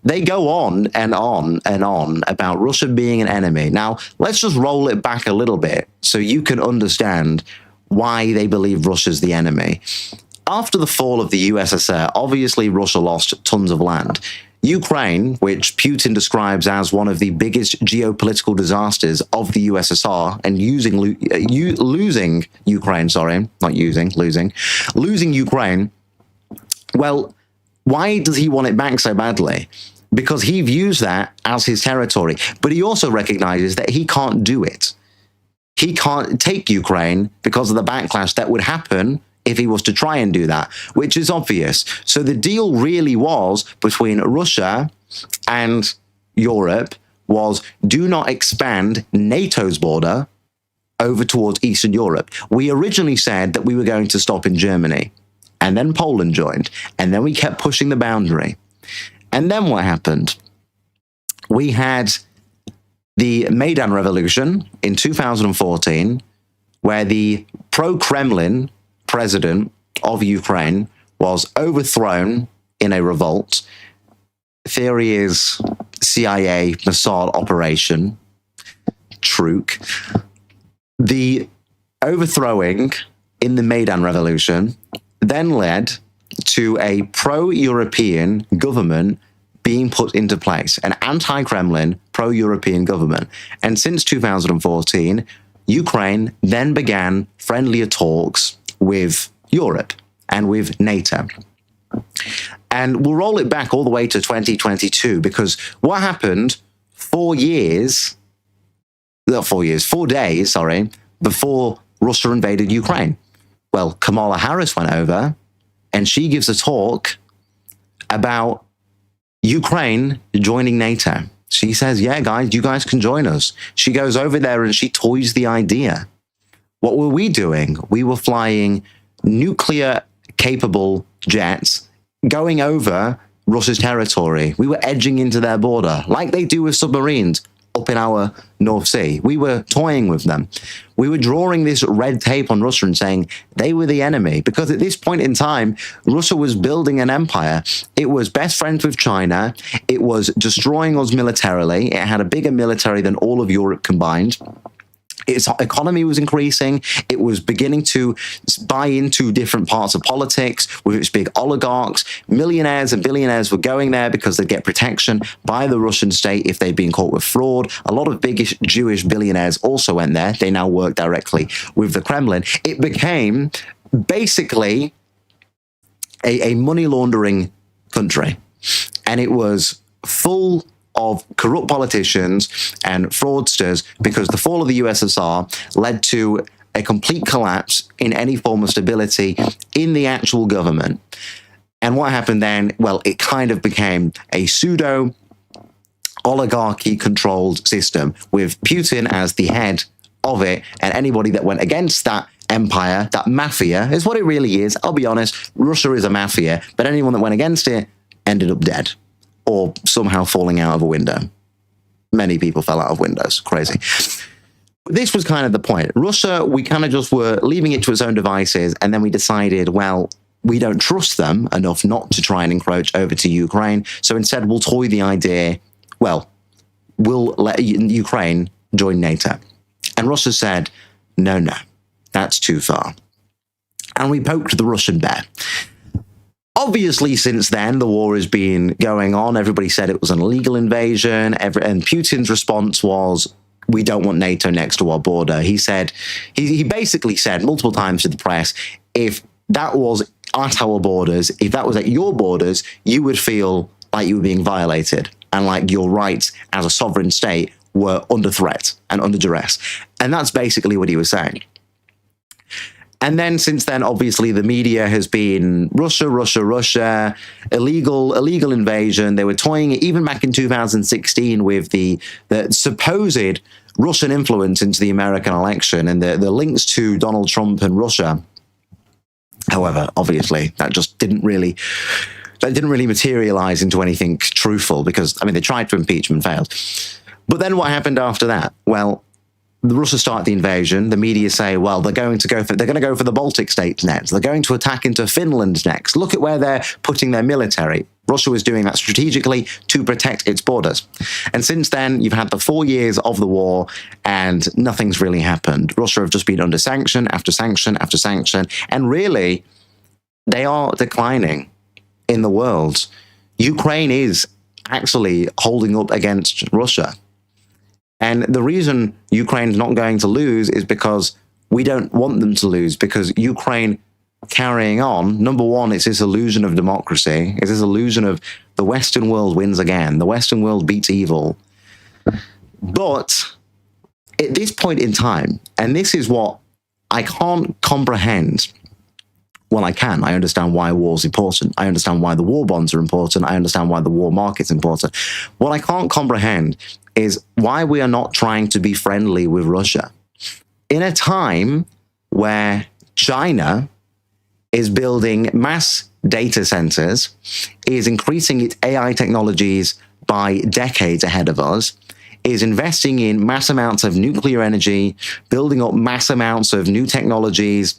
They go on and on and on about Russia being an enemy. Now, let's just roll it back a little bit so you can understand why they believe Russia's the enemy. After the fall of the USSR, obviously Russia lost tons of land. Ukraine, which Putin describes as one of the biggest geopolitical disasters of the USSR, and losing Ukraine, well, why does he want it back so badly? Because he views that as his territory, but he also recognizes that he can't do it. He can't take Ukraine because of the backlash that would happen if he was to try and do that, which is obvious. So the deal really was between Russia and Europe was do not expand NATO's border over towards Eastern Europe. We originally said that we were going to stop in Germany, and then Poland joined, and then we kept pushing the boundary. And then what happened? We had the Maidan Revolution in 2014, where the pro-Kremlin president of Ukraine was overthrown in a revolt. Theory is CIA Mossad operation. Truk. The overthrowing in the Maidan Revolution then led to a pro-European government being put into place, an anti-Kremlin, pro-European government. And since 2014, Ukraine then began friendlier talks with Europe and with NATO. And we'll roll it back all the way to 2022, because what happened 4 days, before Russia invaded Ukraine? Well, Kamala Harris went over and she gives a talk about Ukraine joining NATO. She says, yeah, guys, you guys can join us. She goes over there and she toys the idea. What were we doing? We were flying nuclear-capable jets going over Russia's territory. We were edging into their border, like they do with submarines up in our North Sea. We were toying with them. We were drawing this red tape on Russia and saying they were the enemy, because at this point in time, Russia was building an empire. It was best friends with China. It was destroying us militarily. It had a bigger military than all of Europe combined. Its economy was increasing. It was beginning to buy into different parts of politics with its big oligarchs. Millionaires and billionaires were going there because they'd get protection by the Russian state if they'd been caught with fraud. A lot of big Jewish billionaires also went there. They now work directly with the Kremlin. It became basically a money laundering country. And it was full of corrupt politicians and fraudsters, because the fall of the USSR led to a complete collapse in any form of stability in the actual government. And what happened then? Well, it kind of became a pseudo oligarchy-controlled system with Putin as the head of it, and anybody that went against that empire, that mafia, is what it really is. I'll be honest, Russia is a mafia, but anyone that went against it ended up dead, or somehow falling out of a window. Many people fell out of windows. Crazy. This was kind of the point. Russia, we kind of just were leaving it to its own devices, and then we decided, well, we don't trust them enough not to try and encroach over to Ukraine. So instead, we'll toy the idea, well, we'll let Ukraine join NATO. And Russia said, no, that's too far. And we poked the Russian bear. Obviously, since then, the war has been going on. Everybody said it was an illegal invasion. And Putin's response was, we don't want NATO next to our border. He said, he basically said multiple times to the press, if that was at our borders, if that was at your borders, you would feel like you were being violated and like your rights as a sovereign state were under threat and under duress. And that's basically what he was saying. And then since then, obviously, the media has been Russia, illegal invasion. They were toying it even back in 2016 with the supposed Russian influence into the American election and the links to Donald Trump and Russia. However, obviously, that just didn't really materialize into anything truthful because, I mean, they tried to impeach him and failed. But then what happened after that? Well, the Russia start the invasion. The media say, well, they're going to go for the Baltic states next. They're going to attack into Finland next. Look at where they're putting their military. Russia was doing that strategically to protect its borders. And since then, you've had the 4 years of the war and nothing's really happened. Russia have just been under sanction after sanction after sanction. And really, they are declining in the world. Ukraine is actually holding up against Russia. And the reason Ukraine's not going to lose is because we don't want them to lose, because Ukraine carrying on, number one, it's this illusion of democracy. It's this illusion of the Western world wins again. The Western world beats evil. But at this point in time, and this is what I can't comprehend. Well, I can. I understand why war is important. I understand why the war bonds are important. I understand why the war market's important. What I can't comprehend is why we are not trying to be friendly with Russia. In a time where China is building mass data centers, is increasing its AI technologies by decades ahead of us, is investing in mass amounts of nuclear energy, building up mass amounts of new technologies,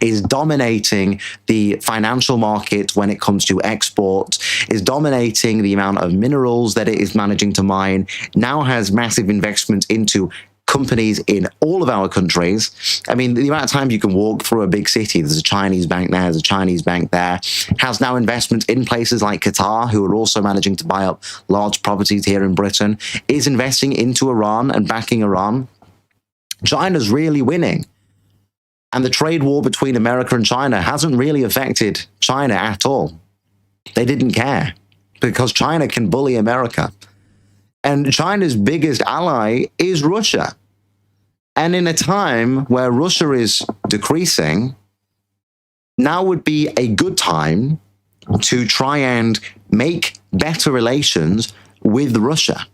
is dominating the financial market when it comes to export, is dominating the amount of minerals that it is managing to mine, now has massive investment into companies in all of our countries. I mean, the amount of times you can walk through a big city, there's a Chinese bank there, there's a Chinese bank there, has now investments in places like Qatar, who are also managing to buy up large properties here in Britain, is investing into Iran and backing Iran. China's really winning. And the trade war between America and China hasn't really affected China at all. They didn't care because China can bully America. And China's biggest ally is Russia. And in a time where Russia is decreasing, now would be a good time to try and make better relations with Russia.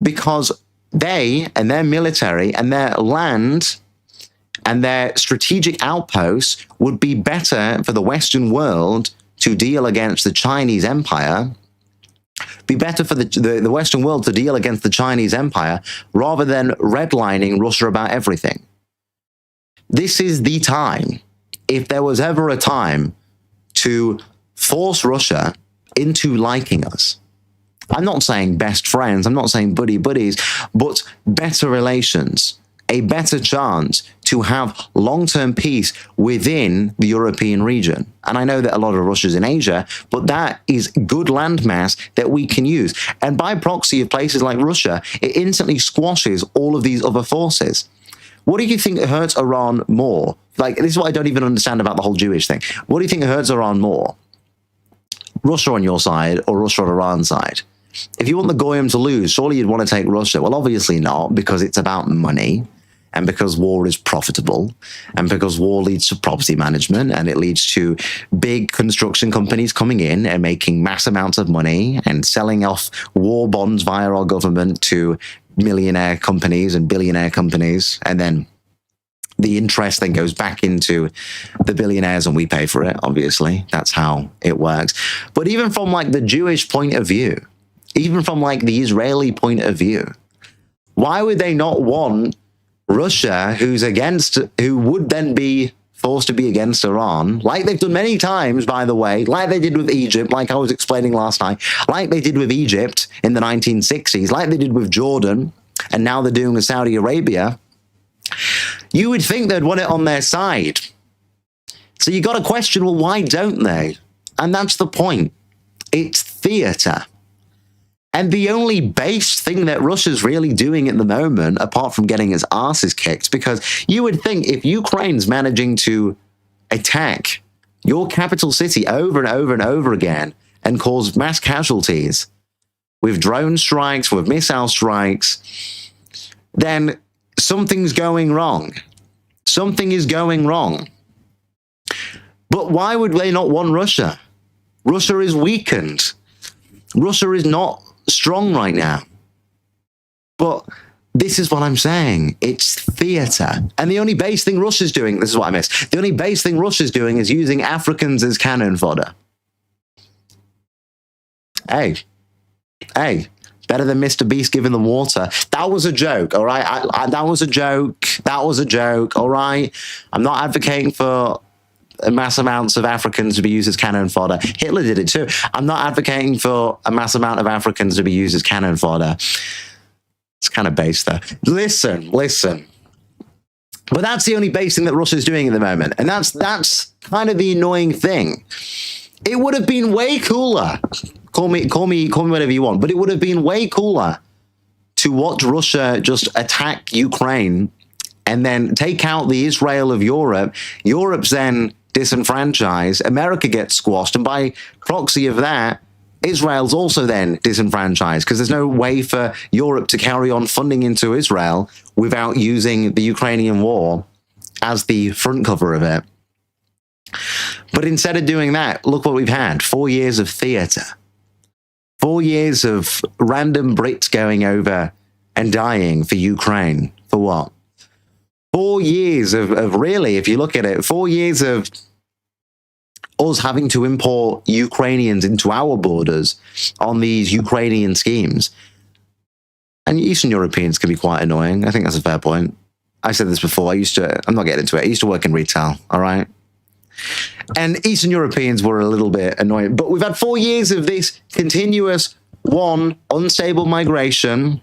Because they and their military and their land and their strategic outposts would be better for the Western world to deal against the Chinese empire, be better for the Western world to deal against the Chinese empire rather than redlining Russia about everything. This is the time, if there was ever a time to force Russia into liking us. I'm not saying best friends, I'm not saying buddies, but better relations, a better chance to have long-term peace within the European region. And I know that a lot of Russia's in Asia, but that is good landmass that we can use. And by proxy of places like Russia, it instantly squashes all of these other forces. What do you think hurts Iran more? Like, this is what I don't even understand about the whole Jewish thing. What do you think hurts Iran more? Russia on your side or Russia on Iran's side? If you want the Goyim to lose, surely you'd want to take Russia. Well, obviously not, because it's about money, and because war is profitable, and because war leads to property management, and it leads to big construction companies coming in and making mass amounts of money and selling off war bonds via our government to millionaire companies and billionaire companies, and then the interest then goes back into the billionaires and we pay for it, obviously. That's how it works. But even from like the Jewish point of view, even from like the Israeli point of view, why would they not want Russia, who would then be forced to be against Iran, like they've done many times, by the way, like they did with Egypt, like I was explaining last night, like they did with Egypt in the 1960s, like they did with Jordan, and now they're doing with Saudi Arabia, you would think they'd want it on their side. So you got to question, well, why don't they? And that's the point. It's theater. And the only base thing that Russia's really doing at the moment, apart from getting its asses kicked, because you would think if Ukraine's managing to attack your capital city over and over and over again and cause mass casualties with drone strikes, with missile strikes, then something's going wrong. Something is going wrong. But why would they not want Russia? Russia is weakened. Russia is not strong right now. But this is what I'm saying. It's theater. And the only base thing Russia's doing, this is what I missed, the only base thing Russia's doing is using Africans as cannon fodder. Hey, better than Mr. Beast giving them water. That was a joke, all right? That was a joke. That was a joke, all right? I'm not advocating for mass amounts of Africans to be used as cannon fodder. Hitler did it too. I'm not advocating for a mass amount of Africans to be used as cannon fodder. It's kind of base there. Listen. But that's the only base thing that Russia's doing at the moment. And that's kind of the annoying thing. It would have been way cooler. Call me whatever you want. But it would have been way cooler to watch Russia just attack Ukraine and then take out the Israel of Europe. Europe's then disenfranchised. America gets squashed. And by proxy of that, Israel's also then disenfranchised because there's no way for Europe to carry on funding into Israel without using the Ukrainian war as the front cover of it. But instead of doing that, look what we've had. 4 years of theater. 4 years of random Brits going over and dying for Ukraine. For what? 4 years of really, if you look at it, 4 years of us having to import Ukrainians into our borders on these Ukrainian schemes. And Eastern Europeans can be quite annoying. I think that's a fair point. I said this before. I'm not getting into it. I used to work in retail, all right? And Eastern Europeans were a little bit annoying. But we've had 4 years of this continuous, unstable migration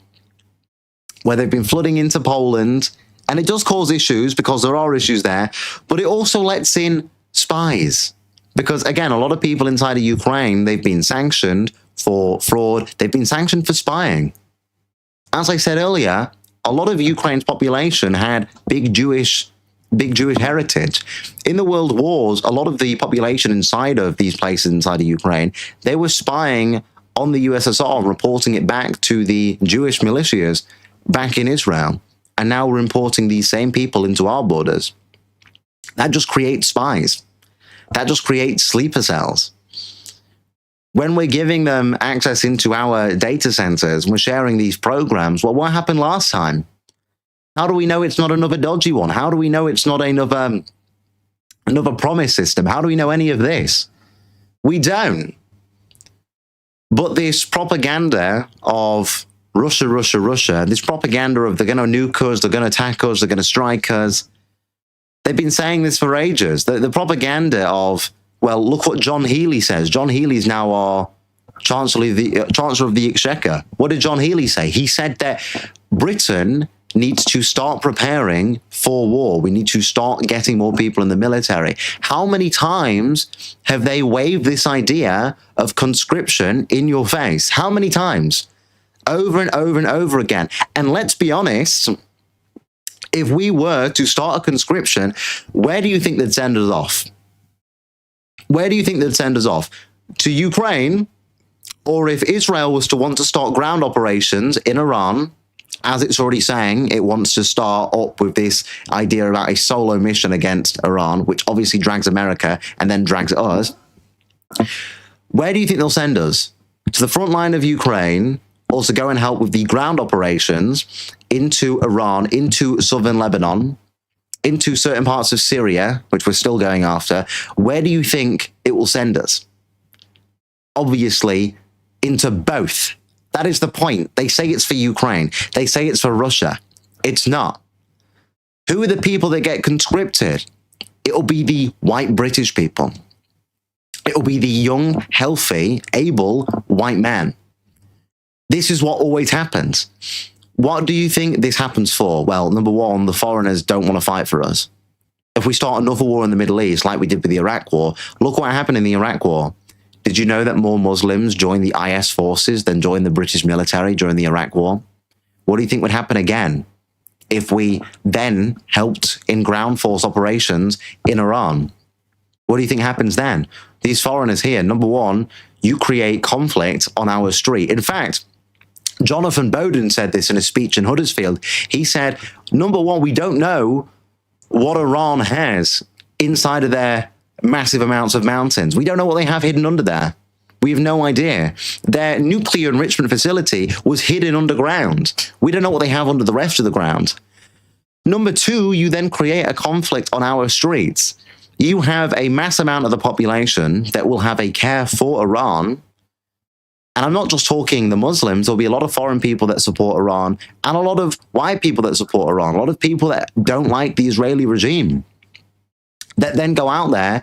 where they've been flooding into Poland. And it does cause issues because there are issues there. But it also lets in spies. Because, again, a lot of people inside of Ukraine, they've been sanctioned for fraud. They've been sanctioned for spying. As I said earlier, a lot of Ukraine's population had big Jewish heritage. In the world wars, a lot of the population inside of these places inside of Ukraine, they were spying on the USSR, reporting it back to the Jewish militias back in Israel. And now we're importing these same people into our borders. That just creates spies. That just creates sleeper cells. When we're giving them access into our data centers, we're sharing these programs, well, what happened last time? How do we know it's not another dodgy one? How do we know it's not another promise system? How do we know any of this? We don't. But this propaganda of Russia, this propaganda of they're going to nuke us, they're going to attack us, they're going to strike us, they've been saying this for ages. The propaganda of, well, look what John Healey says. John Healey's now our Chancellor of the Exchequer. What did John Healey say? He said that Britain needs to start preparing for war. We need to start getting more people in the military. How many times have they waved this idea of conscription in your face? How many times? Over and over and over again. And let's be honest, if we were to start a conscription, where do you think they'd send us off? Where do you think they'd send us off? To Ukraine? Or if Israel was to want to start ground operations in Iran, as it's already saying, it wants to start up with this idea about a solo mission against Iran, which obviously drags America and then drags us. Where do you think they'll send us? To the front line of Ukraine, or to go and help with the ground operations into Iran, into southern Lebanon, into certain parts of Syria, which we're still going after? Where do you think it will send us? Obviously, into both. That is the point. They say it's for Ukraine. They say it's for Russia. It's not. Who are the people that get conscripted? It'll be the white British people. It'll be the young, healthy, able white man. This is what always happens. What do you think this happens for? Well, number one, the foreigners don't want to fight for us. If we start another war in the Middle East, like we did with the Iraq War, look what happened in the Iraq War. Did you know that more Muslims joined the IS forces than joined the British military during the Iraq War? What do you think would happen again if we then helped in ground force operations in Iran? What do you think happens then? These foreigners here, number one, you create conflict on our street. In fact, Jonathan Bowden said this in a speech in Huddersfield. He said, number one, we don't know what Iran has inside of their massive amounts of mountains. We don't know what they have hidden under there. We have no idea. Their nuclear enrichment facility was hidden underground. We don't know what they have under the rest of the ground. Number two, you then create a conflict on our streets. You have a mass amount of the population that will have a care for Iran. And I'm not just talking the Muslims. There'll be a lot of foreign people that support Iran and a lot of white people that support Iran, a lot of people that don't like the Israeli regime, that then go out there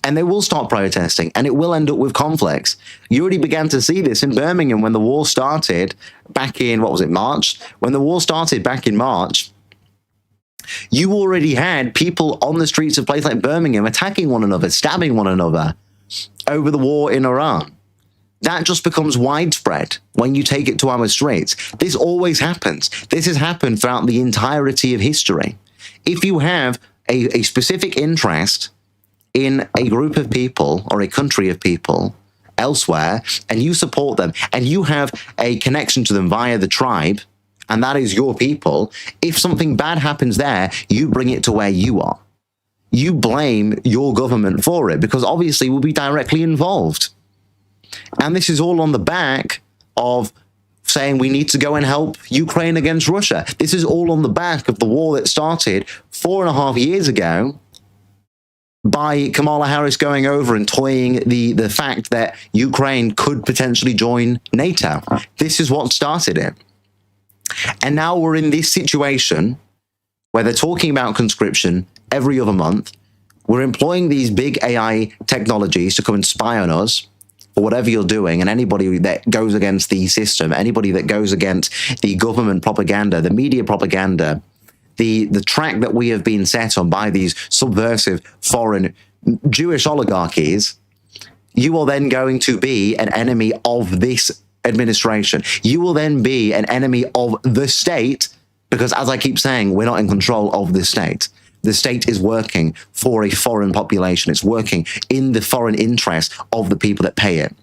and they will start protesting and it will end up with conflicts. You already began to see this in Birmingham when the war started back in, what was it, March? When the war started back in March, you already had people on the streets of places like Birmingham attacking one another, stabbing one another over the war in Iran. That just becomes widespread when you take it to our streets. This always happens. This has happened throughout the entirety of history. If you have a specific interest in a group of people or a country of people elsewhere, and you support them, and you have a connection to them via the tribe, and that is your people, if something bad happens there, you bring it to where you are. You blame your government for it, because obviously we'll be directly involved. And this is all on the back of saying we need to go and help Ukraine against Russia. This is all on the back of the war that started 4.5 years ago by Kamala Harris going over and toying the fact that Ukraine could potentially join NATO. This is what started it. And now we're in this situation where they're talking about conscription every other month. We're employing these big AI technologies to come and spy on us, or whatever you're doing, and anybody that goes against the system, anybody that goes against the government propaganda, the media propaganda, the track that we have been set on by these subversive foreign Jewish oligarchies, you are then going to be an enemy of this administration. You will then be an enemy of the state, because as I keep saying, we're not in control of the state. The state is working for a foreign population. It's working in the foreign interest of the people that pay it.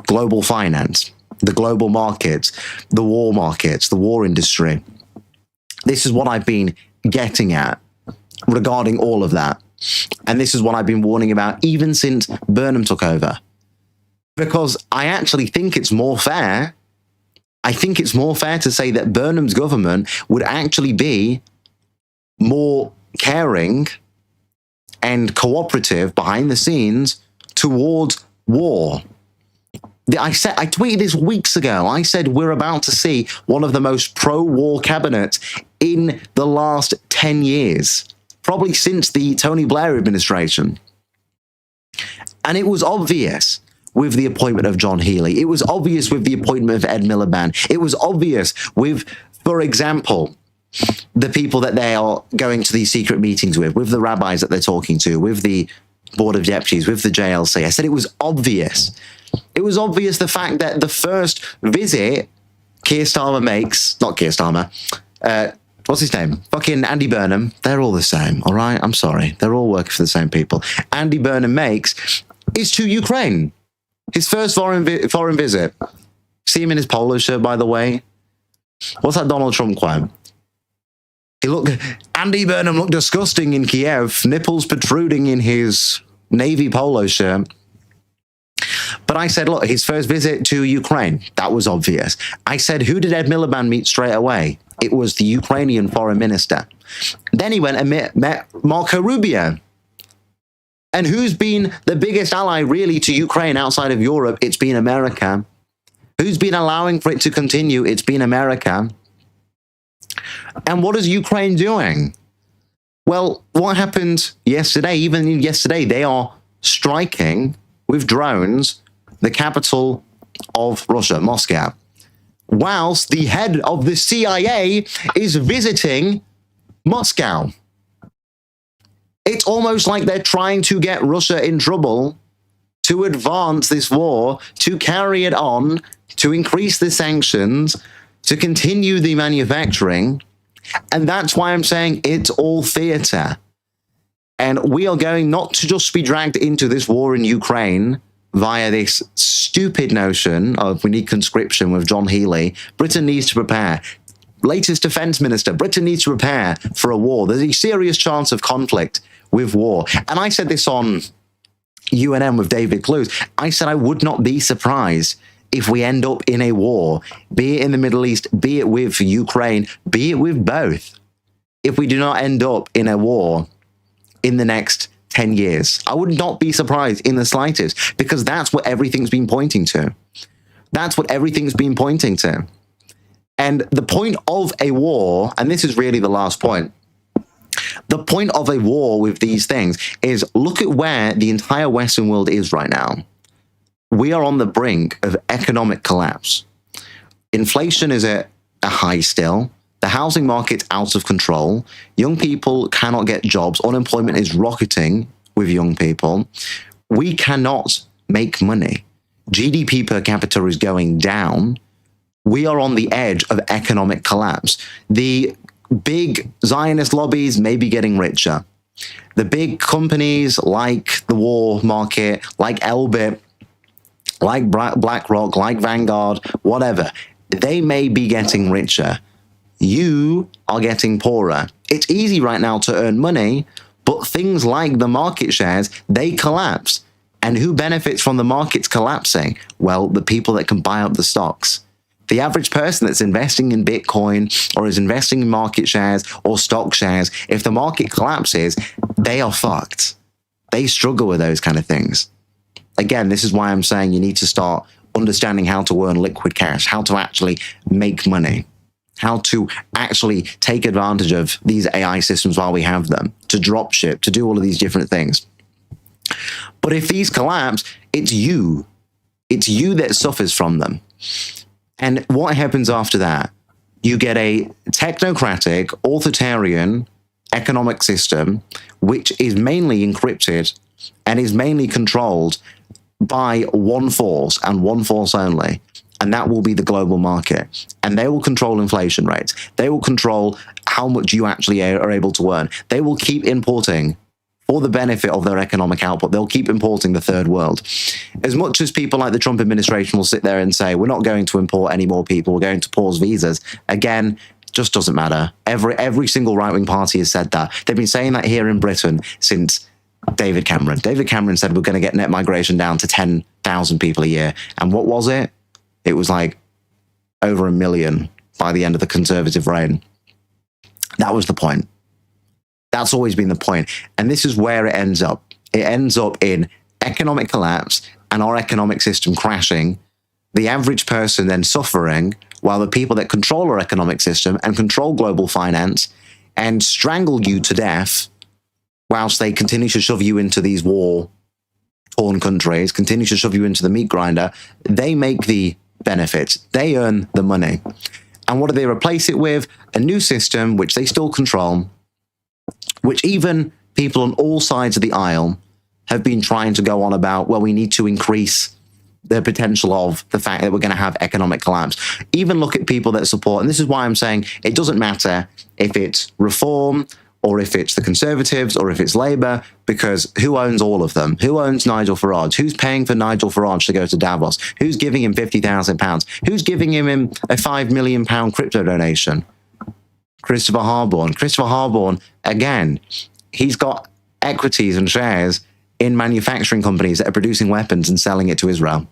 Global finance, the global markets, the war industry. This is what I've been getting at regarding all of that. And this is what I've been warning about even since Burnham took over. Because I actually think it's more fair. I think it's more fair to say that Burnham's government would actually be more caring and cooperative behind the scenes towards war. I tweeted this weeks ago. I said we're about to see one of the most pro-war cabinets in the last 10 years, probably since the Tony Blair administration. And it was obvious with the appointment of John Healey. It was obvious with the appointment of Ed Miliband. It was obvious with, for example, the people that they are going to these secret meetings with the rabbis that they're talking to, with the Board of Deputies, with the JLC. I said it was obvious. It was obvious the fact that the first visit Keir Starmer makes, not Keir Starmer, what's his name? Fucking Andy Burnham. They're all the same, all right? I'm sorry. They're all working for the same people. Andy Burnham makes is to Ukraine. His first foreign visit. See him in his polo shirt, by the way. What's that Donald Trump quote? Andy Burnham looked disgusting in Kiev, nipples protruding in his navy polo shirt. But I said, look, his first visit to Ukraine, that was obvious. I said, who did Ed Miliband meet straight away? It was the Ukrainian foreign minister. Then he went and met Marco Rubio. And who's been the biggest ally really to Ukraine outside of Europe? It's been America. Who's been allowing for it to continue? It's been America. And what is Ukraine doing? Well, what happened yesterday? Even yesterday, they are striking with drones the capital of Russia, Moscow, whilst the head of the CIA is visiting Moscow. It's almost like they're trying to get Russia in trouble to advance this war, to carry it on, to increase the sanctions, to continue the manufacturing. And that's why I'm saying it's all theater. And we are going not to just be dragged into this war in Ukraine via this stupid notion of we need conscription with John Healey. Britain needs to prepare. Latest defense minister, Britain needs to prepare for a war. There's a serious chance of conflict with war. And I said this on UNM with David Clues. I said I would not be surprised if we end up in a war, be it in the Middle East, be it with Ukraine, be it with both. If we do not end up in a war in the next 10 years, I would not be surprised in the slightest, because that's what everything's been pointing to. That's what everything's been pointing to. And the point of a war, and this is really the last point, the point of a war with these things is look at where the entire Western world is right now. We are on the brink of economic collapse. Inflation is at a high still. The housing market's out of control. Young people cannot get jobs. Unemployment is rocketing with young people. We cannot make money. GDP per capita is going down. We are on the edge of economic collapse. The big Zionist lobbies may be getting richer. The big companies like the war market, like Elbit, like BlackRock, like Vanguard, whatever, they may be getting richer. You are getting poorer. It's easy right now to earn money, but things like the market shares, they collapse. And who benefits from the markets collapsing? Well, the people that can buy up the stocks. The average person that's investing in Bitcoin or is investing in market shares or stock shares, if the market collapses, they are fucked. They struggle with those kind of things. Again, this is why I'm saying you need to start understanding how to earn liquid cash, how to actually make money, how to actually take advantage of these AI systems while we have them, to drop ship, to do all of these different things. But if these collapse, it's you. It's you that suffers from them. And what happens after that? You get a technocratic, authoritarian economic system, which is mainly encrypted and is mainly controlled by one force and one force only. And that will be the global market. And they will control inflation rates. They will control how much you actually are able to earn. They will keep importing for the benefit of their economic output. They'll keep importing the third world. As much as people like the Trump administration will sit there and say, we're not going to import any more people, we're going to pause visas. Again, just doesn't matter. Every single right-wing party has said that. They've been saying that here in Britain since David Cameron. David Cameron said we're going to get net migration down to 10,000 people a year. And what was it? It was like over 1 million by the end of the Conservative reign. That was the point. That's always been the point. And this is where it ends up. It ends up in economic collapse and our economic system crashing, the average person then suffering, while the people that control our economic system and control global finance and strangle you to death, whilst they continue to shove you into these war-torn countries, continue to shove you into the meat grinder, they make the benefits. They earn the money. And what do they replace it with? A new system, which they still control, which even people on all sides of the aisle have been trying to go on about, well, we need to increase the potential of the fact that we're going to have economic collapse. Even look at people that support, and this is why I'm saying it doesn't matter if it's Reform or if it's the Conservatives or if it's Labour, because who owns all of them? Who owns Nigel Farage? Who's paying for Nigel Farage to go to Davos? Who's giving him £50,000? Who's giving him a £5 million crypto donation? Christopher Harborne. Christopher Harborne, again, he's got equities and shares in manufacturing companies that are producing weapons and selling it to Israel.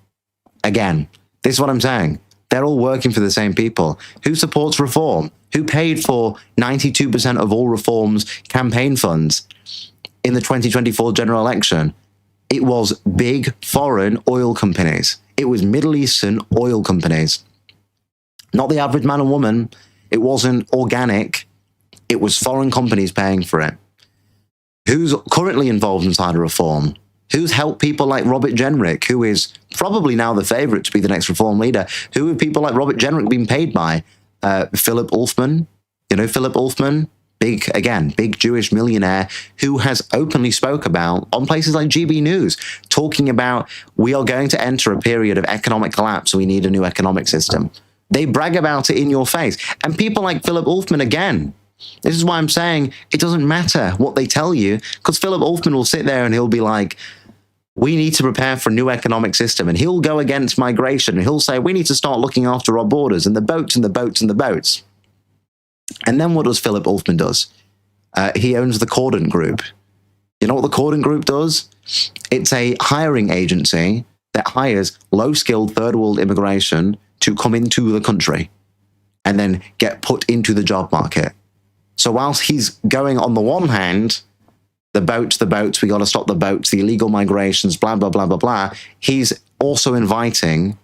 Again, this is what I'm saying. They're all working for the same people. Who supports Reform? Who paid for 92% of all Reform's campaign funds in the 2024 general election? It was big foreign oil companies. It was Middle Eastern oil companies. Not the average man and woman. It wasn't organic. It was foreign companies paying for it. Who's currently involved in cyber reform? Who's helped people like Robert Jenrick, who is probably now the favorite to be the next reform leader? Who have people like Robert Jenrick been paid by? Philip Ulfman, you know, Philip Ulfman, big Jewish millionaire who has openly spoke about on places like GB News, talking about we are going to enter a period of economic collapse. So we need a new economic system. They brag about it in your face. And people like Philip Ulfman, again, this is why I'm saying it doesn't matter what they tell you, because Philip Ulfman will sit there and he'll be like, we need to prepare for a new economic system. And he'll go against migration. And he'll say, we need to start looking after our borders and the boats and the boats and the boats. And then what does Philip Ulfman does? He owns the Cordon Group. You know what the Cordon Group does? It's a hiring agency that hires low-skilled third-world immigration to come into the country and then get put into the job market. So whilst he's going on the one hand, the boats, we got to stop the boats, the illegal migrations, blah, blah, blah, blah, blah, he's also inviting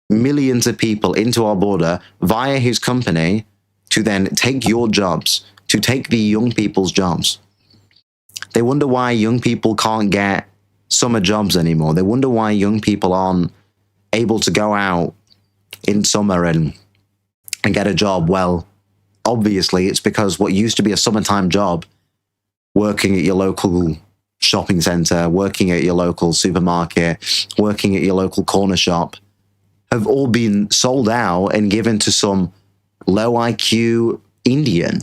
millions of people into our border via his company to then take your jobs, to take the young people's jobs. They wonder why young people can't get summer jobs anymore. They wonder why young people aren't able to go out in summer and get a job. Well, obviously, it's because what used to be a summertime job, working at your local shopping center, working at your local supermarket, working at your local corner shop, have all been sold out and given to some low IQ Indian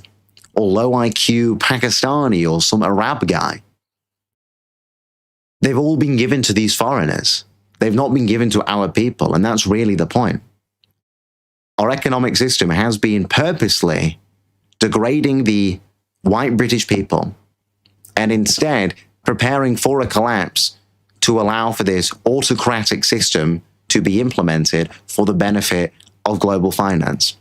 or low IQ Pakistani or some Arab guy. They've all been given to these foreigners. They've not been given to our people, and that's really the point. Our economic system has been purposely degrading the white British people and instead preparing for a collapse to allow for this autocratic system to be implemented for the benefit of global finance,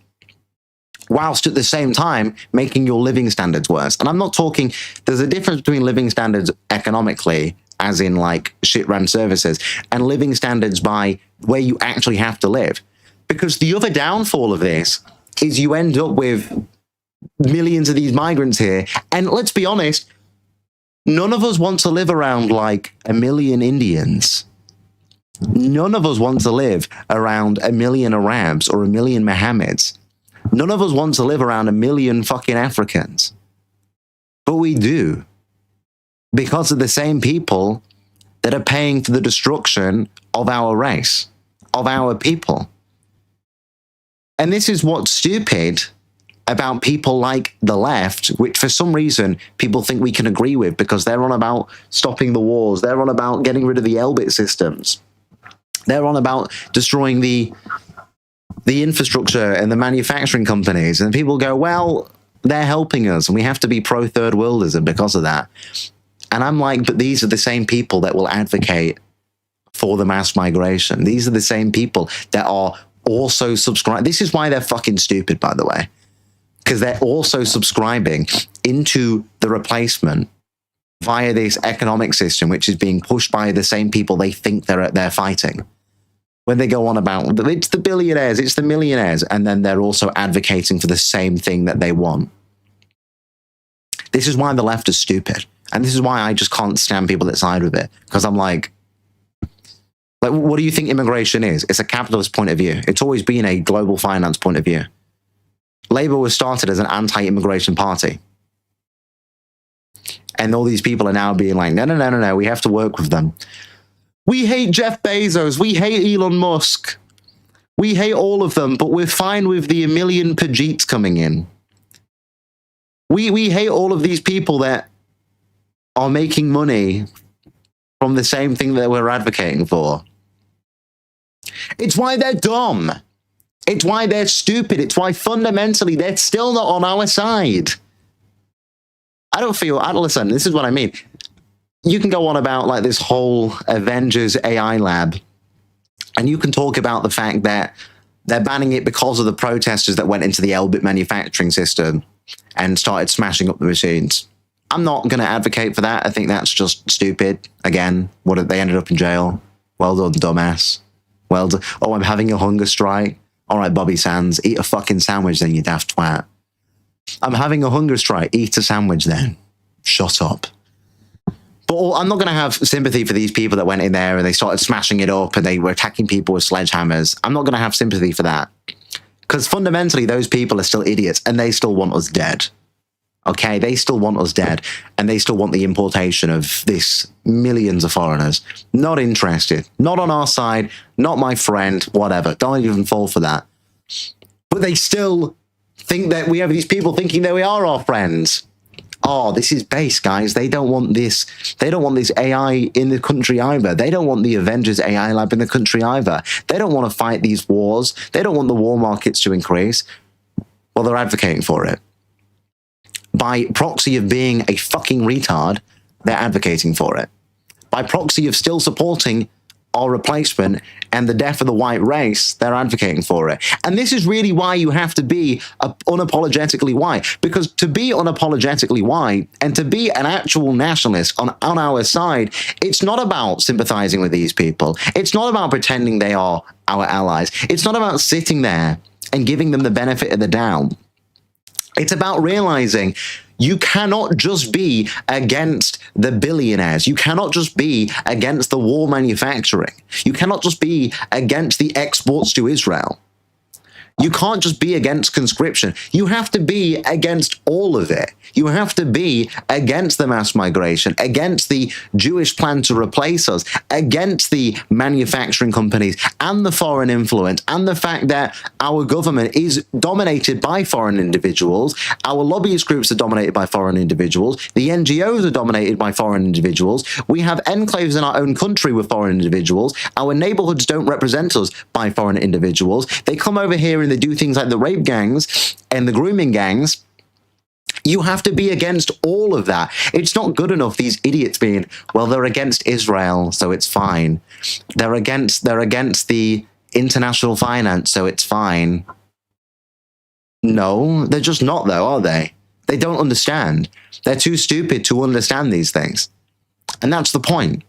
whilst at the same time making your living standards worse. And I'm not talking, there's a difference between living standards economically, as in like shit-run services, and living standards by where you actually have to live. Because the other downfall of this is you end up with millions of these migrants here. And let's be honest, none of us want to live around like a million Indians. None of us want to live around a million Arabs or a million Mohammeds. None of us want to live around a million fucking Africans. But we do. Because of the same people that are paying for the destruction of our race, of our people. And this is what's stupid about people like the left, which for some reason people think we can agree with because they're on about stopping the wars. They're on about getting rid of the Elbit systems. They're on about destroying the infrastructure and the manufacturing companies. And people go, well, they're helping us and we have to be pro-third worldism because of that. And I'm like, but these are the same people that will advocate for the mass migration. These are the same people that are also subscribing. This is why they're fucking stupid, by the way. Because they're also subscribing into the replacement via this economic system, which is being pushed by the same people they think they're fighting. When they go on about, it's the billionaires, it's the millionaires, and then they're also advocating for the same thing that they want. This is why the left is stupid. And this is why I just can't stand people that side with it. Because I'm like, what do you think immigration is? It's a capitalist point of view. It's always been a global finance point of view. Labour was started as an anti-immigration party. And all these people are now being like, no, we have to work with them. We hate Jeff Bezos. We hate Elon Musk. We hate all of them, but we're fine with the million Pajeets coming in. We hate all of these people that are making money from the same thing that we're advocating for. It's why they're dumb. It's why they're stupid. It's why fundamentally they're still not on our side. Listen, this is what I mean. You can go on about like this whole Avengers AI lab, and you can talk about the fact that they're banning it because of the protesters that went into the Elbit manufacturing system and started smashing up the machines. I'm not going to advocate for that. I think that's just stupid. Again, they ended up in jail. Well done, dumbass. Well done. Oh, I'm having a hunger strike. All right, Bobby Sands, eat a fucking sandwich then, you daft twat. I'm having a hunger strike. Eat a sandwich then. Shut up. But I'm not going to have sympathy for these people that went in there and they started smashing it up and they were attacking people with sledgehammers. I'm not going to have sympathy for that. Because fundamentally, those people are still idiots and they still want us dead. Okay, they still want us dead and they still want the importation of this millions of foreigners. Not interested. Not on our side. Not my friend. Whatever. Don't even fall for that. But they still think that we have these people thinking that we are our friends. Oh, this is base, guys. They don't want this. They don't want this AI in the country either. They don't want the Avengers AI lab in the country either. They don't want to fight these wars. They don't want the war markets to increase. Well, they're advocating for it. By proxy of being a fucking retard, they're advocating for it. By proxy of still supporting our replacement and the death of the white race, they're advocating for it. And this is really why you have to be unapologetically white. Because to be unapologetically white and to be an actual nationalist on our side, it's not about sympathizing with these people. It's not about pretending they are our allies. It's not about sitting there and giving them the benefit of the doubt. It's about realizing you cannot just be against the billionaires. You cannot just be against the war manufacturing. You cannot just be against the exports to Israel. You can't just be against conscription. You have to be against all of it. You have to be against the mass migration, against the Jewish plan to replace us, against the manufacturing companies and the foreign influence and the fact that our government is dominated by foreign individuals. Our lobbyist groups are dominated by foreign individuals. The NGOs are dominated by foreign individuals. We have enclaves in our own country with foreign individuals. Our neighborhoods don't represent us by foreign individuals. They come over here and they do things like the rape gangs and the grooming gangs. You have to be against all of that. It's not good enough, these idiots being, well, they're against Israel, so it's fine. They're against the international finance, so it's fine. No, they're just not, though, are they? They don't understand. They're too stupid to understand these things. And that's the point.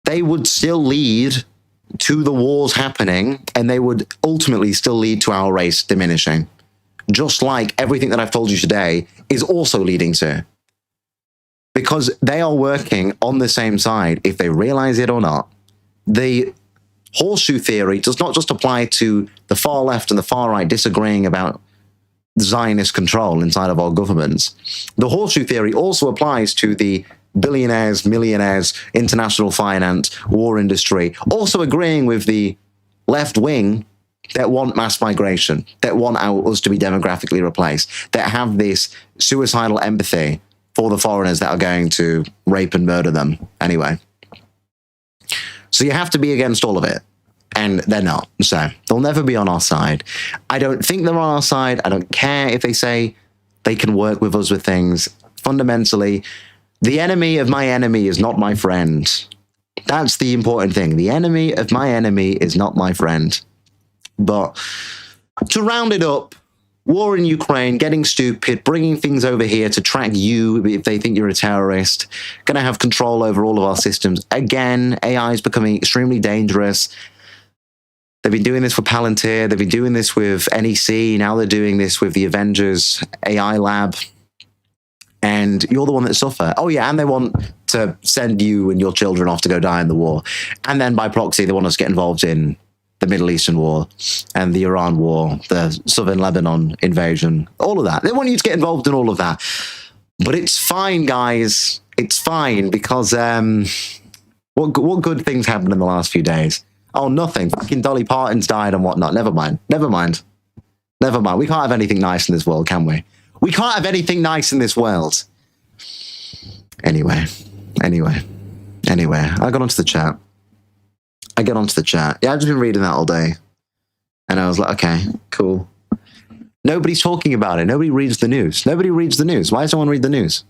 They would still lead to the wars happening, and they would ultimately still lead to our race diminishing. Just like everything that I've told you today is also leading to. Because they are working on the same side, if they realize it or not. The horseshoe theory does not just apply to the far left and the far right disagreeing about Zionist control inside of our governments. The horseshoe theory also applies to the billionaires, millionaires, international finance, war industry, also agreeing with the left wing that want mass migration, that want us to be demographically replaced, that have this suicidal empathy for the foreigners that are going to rape and murder them anyway. So you have to be against all of it. And they're not. So they'll never be on our side. I don't think they're on our side. I don't care if they say they can work with us with things. Fundamentally, the enemy of my enemy is not my friend. That's the important thing. The enemy of my enemy is not my friend. But to round it up, war in Ukraine, getting stupid, bringing things over here to track you if they think you're a terrorist, going to have control over all of our systems. Again, AI is becoming extremely dangerous. They've been doing this for Palantir. They've been doing this with NEC. Now they're doing this with the Avengers AI lab. And you're the one that suffer. Oh, yeah, and they want to send you and your children off to go die in the war. And then by proxy, they want us to get involved in the Middle Eastern war and the Iran war, the southern Lebanon invasion, all of that. They want you to get involved in all of that. But it's fine, guys. It's fine because what good things happened in the last few days? Oh, nothing. Fucking Dolly Parton's died and whatnot. Never mind. Never mind. Never mind. We can't have anything nice in this world, can we? We can't have anything nice in this world. Anyway, I got onto the chat. Yeah, I've just been reading that all day. And I was like, okay, cool. Nobody's talking about it. Nobody reads the news. Why does no one read the news?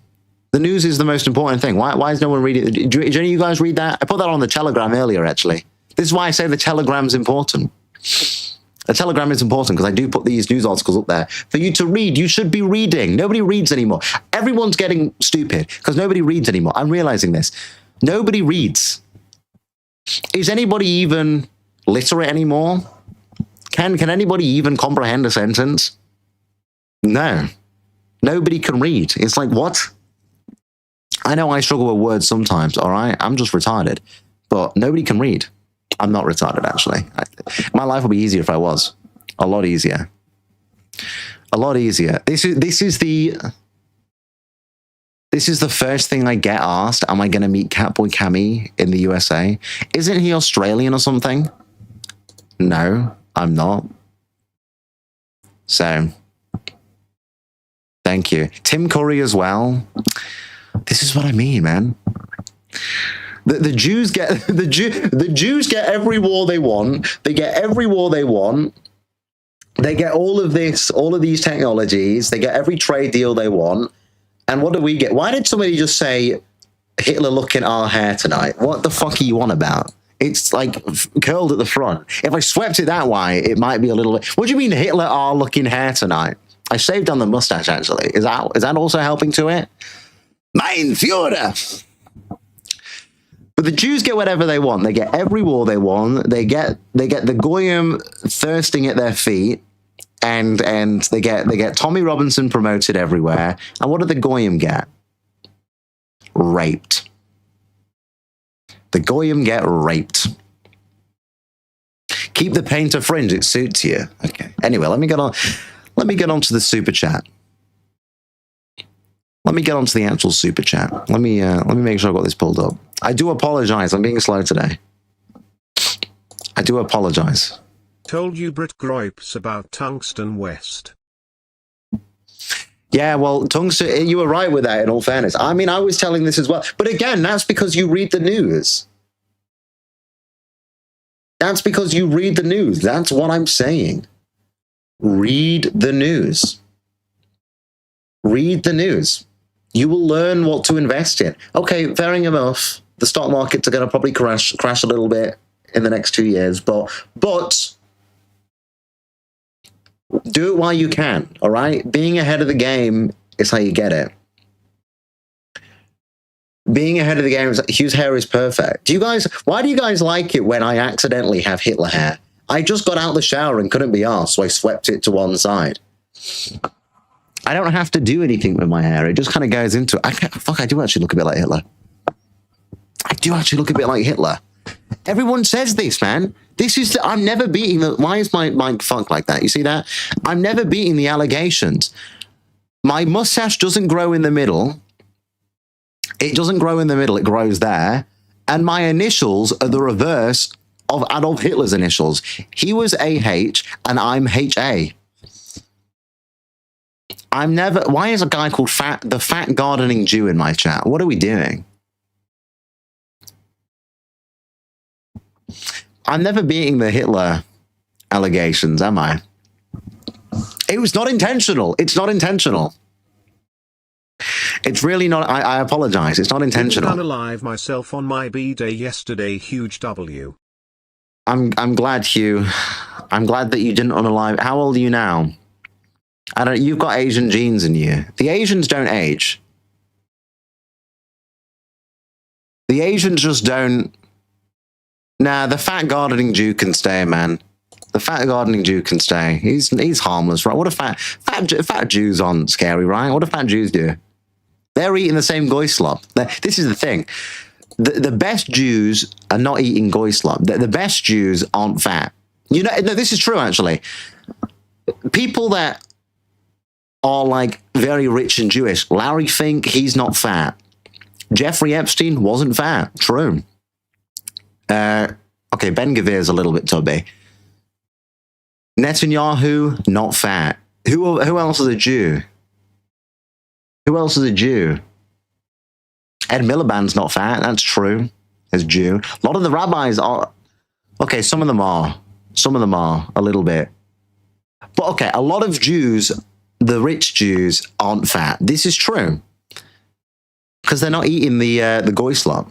The news is the most important thing. Why is no one reading it? Do any of you guys read that? I put that on the Telegram earlier, actually. This is why I say the Telegram's important. The Telegram is important because I do put these news articles up there. For you to read, you should be reading. Nobody reads anymore. Everyone's getting stupid because nobody reads anymore. I'm realizing this. Nobody reads. Is anybody even literate anymore? Can anybody even comprehend a sentence? No. Nobody can read. It's like, what? I know I struggle with words sometimes, all right? I'm just retarded. But nobody can read. I'm not retarded, actually. My life would be easier if I was. A lot easier. A lot easier. This is the first thing I get asked. Am I going to meet Catboy Cammy in the USA? Isn't he Australian or something? No, I'm not. So, thank you. Tim Curry as well. This is what I mean, man. The Jews get the Jews get every war they want. They get every war they want. They get all of these technologies. They get every trade deal they want. And what do we get? Why did somebody just say Hitler looking our hair tonight? What the fuck are you on about? It's like curled at the front. If I swept it that way, it might be a little bit. What do you mean Hitler are looking hair tonight? I shaved on the mustache actually. Is that also helping to it? Mein Führer. But the Jews get whatever they want. They get every war they want. They get the Goyim thirsting at their feet, and they get Tommy Robinson promoted everywhere. And what do the Goyim get? Raped. The Goyim get raped. Keep the painter fringe. It suits you. Okay. Anyway, let me get on. Let me get on to the super chat. Let me get on to the actual super chat. Let me make sure I got this pulled up. I do apologize. I'm being slow today. I do apologize. Told you Brit gripes about Tungsten West. Yeah, well, Tungsten, you were right with that, in all fairness. I mean, I was telling this as well. But again, that's because you read the news. That's because you read the news. That's what I'm saying. Read the news. Read the news. You will learn what to invest in. Okay, fair enough. The stock markets are going to probably crash a little bit in the next 2 years, but do it while you can, all right? Being ahead of the game is how you get it. Being ahead of the game, Hugh's hair is perfect. Why do you guys like it when I accidentally have Hitler hair? I just got out of the shower and couldn't be arsed, so I swept it to one side. I don't have to do anything with my hair. It just kind of goes into it. I do actually look a bit like Hitler. I do actually look a bit like Hitler. Everyone says this, man. I'm never beating the... Why is my fuck like that? You see that? I'm never beating the allegations. My mustache doesn't grow in the middle. It doesn't grow in the middle. It grows there. And my initials are the reverse of Adolf Hitler's initials. He was AH and I'm HA. I'm never... Why is a guy called the Fat Gardening Jew in my chat? What are we doing? I'm never beating the Hitler allegations, am I? It was not intentional. It's not intentional. It's really not. I apologize. It's not intentional. Didn't unalive myself on my B-day yesterday. Huge W. I'm glad, Hugh. I'm glad that you didn't unalive. How old are you now? You've got Asian genes in you. The Asians don't age. The Asians just don't. Nah, the Fat Gardening Jew can stay, man. The Fat Gardening Jew can stay. He's harmless, right? What do fat Jews aren't scary, right? What do fat Jews do? They're eating the same goy slop. This is the thing. The best Jews are not eating goy slop. The best Jews aren't fat. You know, no, this is true, actually. People that are, like, very rich and Jewish. Larry Fink, he's not fat. Jeffrey Epstein wasn't fat. True. Okay, Ben Gavir's a little bit tubby. Netanyahu, not fat. Who else is a Jew? Who else is a Jew? Ed Miliband's not fat. That's true. As Jew. A lot of the rabbis are... Okay, some of them are. Some of them are, a little bit. But okay, a lot of Jews, the rich Jews, aren't fat. This is true. Because they're not eating the goy slop.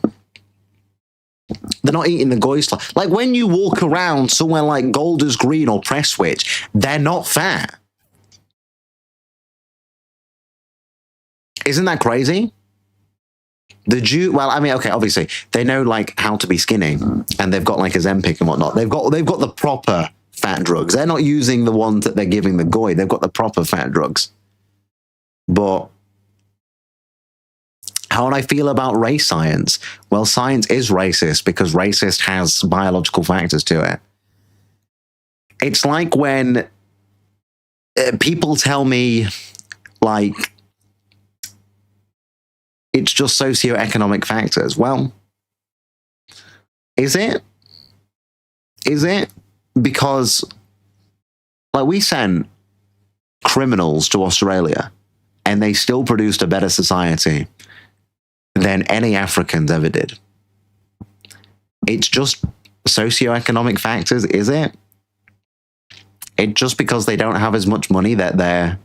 They're not eating the goy slop. Like when you walk around somewhere like Golders Green or Prestwich, they're not fat. Isn't that crazy? The Jew, well, I mean, okay, obviously they know like how to be skinny, and they've got like Ozempic and whatnot. They've got the proper fat drugs. They're not using the ones that they're giving the goy. They've got the proper fat drugs. But How would I feel about race science? Well, science is racist because racist has biological factors to it. It's like when people tell me, like, it's just socioeconomic factors. Well, is it? Is it? Because, like, we sent criminals to Australia and they still produced a better society than any Africans ever did. It's just socioeconomic factors, is it? It's just because they don't have as much money that they're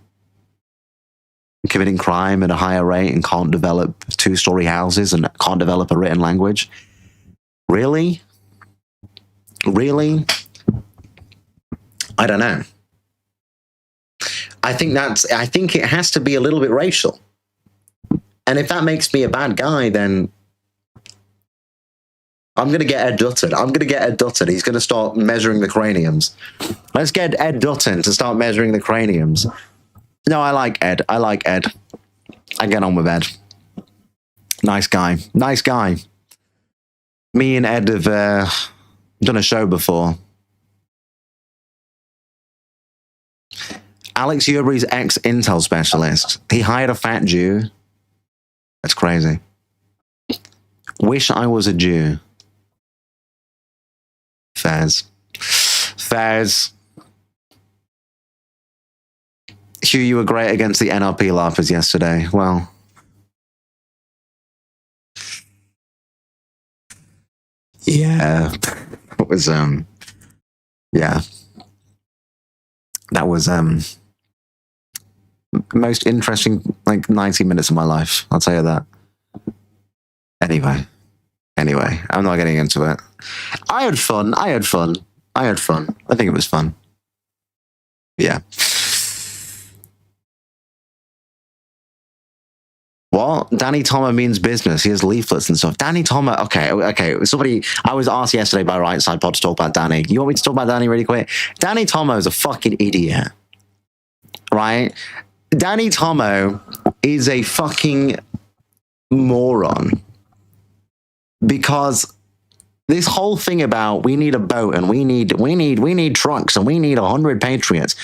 committing crime at a higher rate and can't develop two-story houses and can't develop a written language? Really? Really? I don't know. I think it has to be a little bit racial. And if that makes me a bad guy, then I'm going to get Ed Dutton. I'm going to get Ed Dutton. He's going to start measuring the craniums. Let's get Ed Dutton to start measuring the craniums. No, I like Ed. I like Ed. I get on with Ed. Nice guy. Nice guy. Me and Ed have done a show before. Alex Ubri's ex-Intel specialist. He hired a fat Jew. That's crazy. Wish I was a Jew. Fairs. Fairs. Hugh, you were great against the NRP laughers yesterday. Well. Yeah. It was, yeah. That was, most interesting, like, 90 minutes of my life. I'll tell you that. Anyway, I'm not getting into it. I had fun. I think it was fun. Yeah. What? Danny Tomo means business. He has leaflets and stuff. Danny Tomo. Okay. Somebody, I was asked yesterday by Right Side Pod to talk about Danny. You want me to talk about Danny really quick? Danny Tomo is a fucking idiot. Right? Danny Tomo is a fucking moron. Because this whole thing about we need a boat and we need trucks and we need 100 Patriots.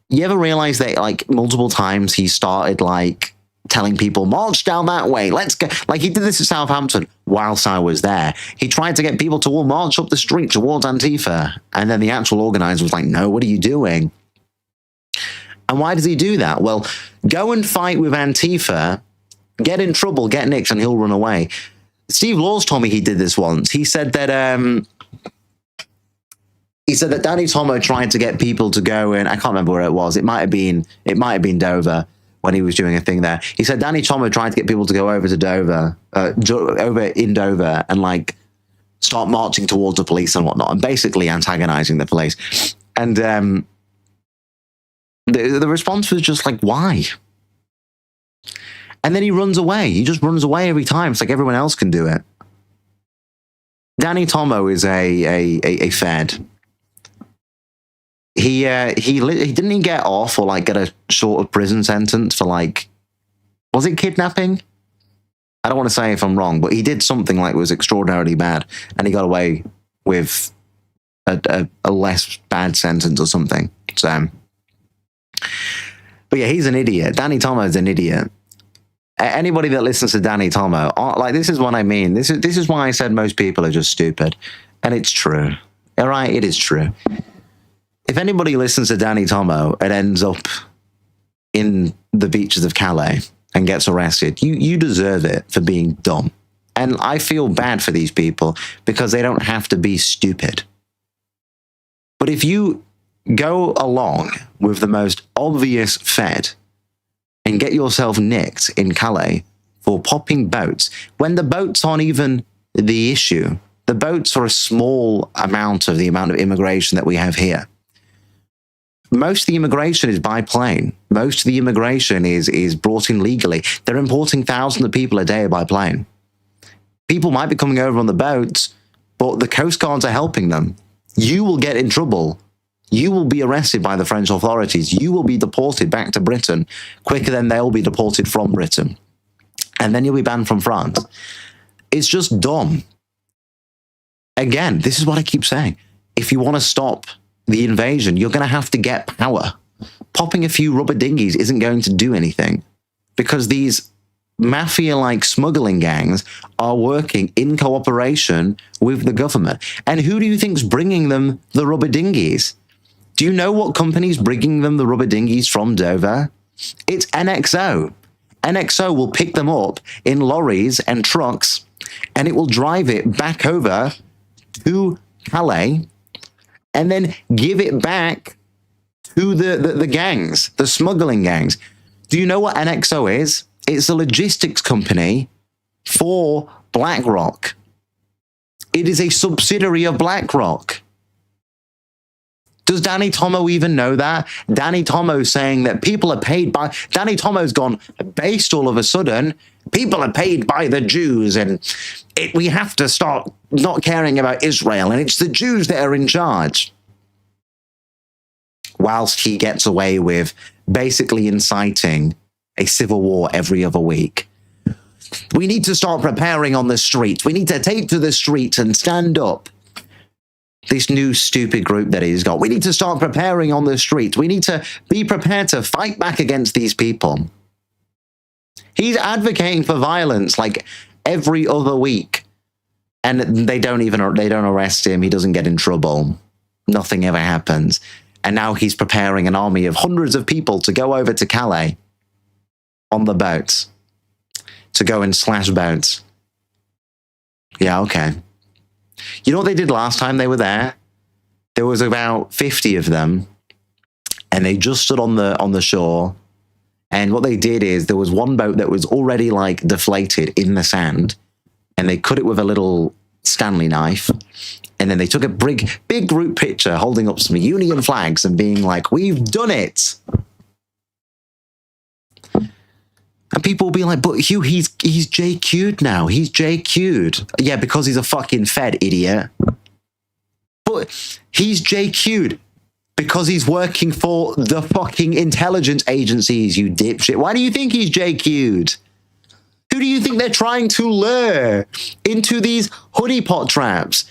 You ever realize that, like, multiple times he started, like, telling people, march down that way, let's go. Like, he did this at Southampton whilst I was there. He tried to get people to all march up the street towards Antifa. And then the actual organizer was like, no, what are you doing? And why does he do that? Well, go and fight with Antifa, get in trouble, get nicked, and he'll run away. Steve Laws told me he did this once. He said that Danny Tomo tried to get people to go in. I can't remember where it was. It might have been Dover when he was doing a thing there. He said Danny Tomo tried to get people to go over to Dover, over in Dover, and, like, start marching towards the police and whatnot, and basically antagonizing the police. And the response was just like, why? And then he runs away. He just runs away every time. It's like everyone else can do it. Danny Tomo is a fed. He didn't he get off or, like, get a short of prison sentence for, like, was it kidnapping? I don't want to say if I'm wrong, but he did something, like, was extraordinarily bad, and he got away with a less bad sentence or something. So, but yeah, he's an idiot. Danny Tomo is an idiot. Anybody that listens to Danny Tomo, like, this is what I mean. This is why I said most people are just stupid, and it's true. All right, it is true. If anybody listens to Danny Tomo and ends up in the beaches of Calais and gets arrested, you deserve it for being dumb. And I feel bad for these people because they don't have to be stupid. But if you go along with the most obvious fed and get yourself nicked in Calais for popping boats, when the boats aren't even the issue, the boats are a small amount of the amount of immigration that we have here. Most of the immigration is by plane. Most of the immigration is brought in legally. They're importing thousands of people a day by plane. People might be coming over on the boats, but the coast guards are helping them. You will get in trouble. You will be arrested by the French authorities. You will be deported back to Britain quicker than they'll be deported from Britain. and then you'll be banned from France. It's just dumb. Again, this is what I keep saying. If you want to stop the invasion, you're going to have to get power. Popping a few rubber dinghies isn't going to do anything because these mafia-like smuggling gangs are working in cooperation with the government. And who do you think's bringing them the rubber dinghies? Do you know what company's bringing them the rubber dinghies from Dover? It's NXO. NXO will pick them up in lorries and trucks, and it will drive it back over to Calais and then give it back to the gangs, the smuggling gangs. Do you know what NXO is? It's a logistics company for BlackRock. It is a subsidiary of BlackRock. Does Danny Tomo even know that? Danny Tomo's saying that people are paid by... Danny Tomo's gone based all of a sudden. People are paid by the Jews and we have to start not caring about Israel and it's the Jews that are in charge. Whilst he gets away with basically inciting a civil war every other week. We need to start preparing on the streets. We need to take to the streets and stand up. This new stupid group that he's got. We need to start preparing on the streets. We need to be prepared to fight back against these people. He's advocating for violence like every other week. And they don't arrest him. He doesn't get in trouble. Nothing ever happens. And now he's preparing an army of hundreds of people to go over to Calais on the boats. To go and slash boats. Yeah, okay. You know what they did last time they were there? There was about 50 of them, and they just stood on the shore. And what they did is there was one boat that was already like deflated in the sand, and they cut it with a little Stanley knife. And then they took a big group picture holding up some Union flags and being like, "We've done it." And people will be like, "But Hugh, he's JQ'd now. He's JQ'd." Yeah, because he's a fucking Fed, idiot. But he's JQ'd because he's working for the fucking intelligence agencies, you dipshit. Why do you think he's JQ'd? Who do you think they're trying to lure into these honeypot traps?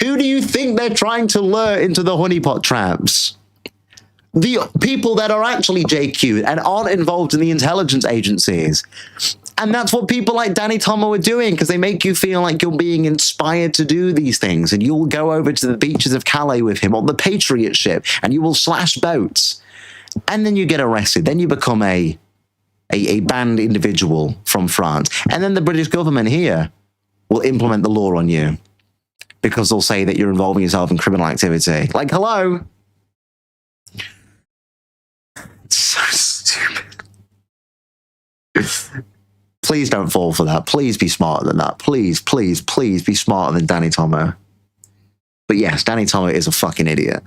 Who do you think they're trying to lure into the honeypot traps? The people that are actually JQ'd and aren't involved in the intelligence agencies. And that's what people like Danny Tomo are doing, because they make you feel like you're being inspired to do these things. And you'll go over to the beaches of Calais with him on the Patriot ship, and you will slash boats. And then you get arrested. Then you become a banned individual from France. And then the British government here will implement the law on you, because they'll say that you're involving yourself in criminal activity. Like, hello? It's so stupid. Please don't fall for that. Please be smarter than that. Please, please, please be smarter than Danny Tomo. But yes, Danny Tomo is a fucking idiot.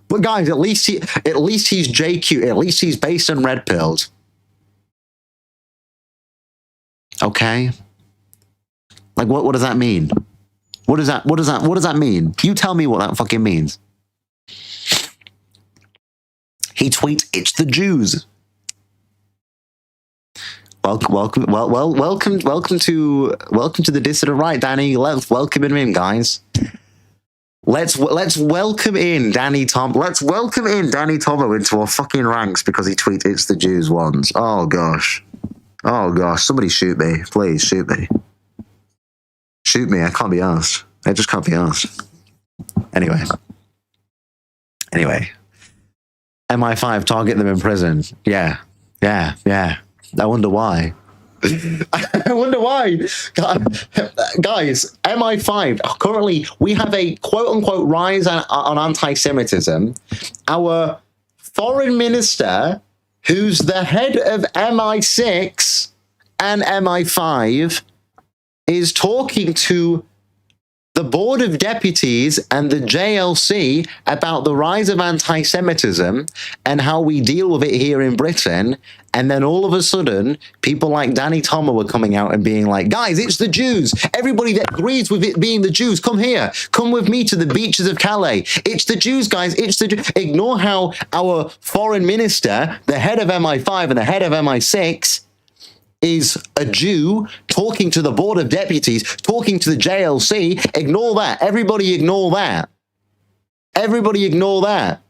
But guys, at least he's JQ. At least he's based and red pilled. Okay? Like, what does that mean? What does that mean? You tell me what that fucking means. He tweets, "It's the Jews." Welcome to the dissident right, Danny. Let's welcome him in, guys. Let's welcome in Danny Tomo. Let's welcome in Danny Tomo into our fucking ranks because he tweets, "It's the Jews" once. Oh gosh. Oh gosh. Somebody shoot me, please. Shoot me. Shoot me. I can't be asked. I just can't be asked. Anyway. MI5 target them in prison. Yeah. I wonder why. I wonder why. Guys, MI5, currently we have a quote-unquote rise on anti-Semitism. Our foreign minister, who's the head of MI6 and MI5, is talking to the Board of Deputies and the JLC about the rise of anti-Semitism and how we deal with it here in Britain. And then all of a sudden, people like Danny Tomo are coming out and being like, "Guys, it's the Jews. Everybody that agrees with it being the Jews, come here. Come with me to the beaches of Calais. It's the Jews, guys. It's the Jews." Ignore how our foreign minister, the head of MI5 and the head of MI6, is a Jew talking to the Board of Deputies, talking to the JLC. Ignore that. Everybody ignore that. Everybody ignore that.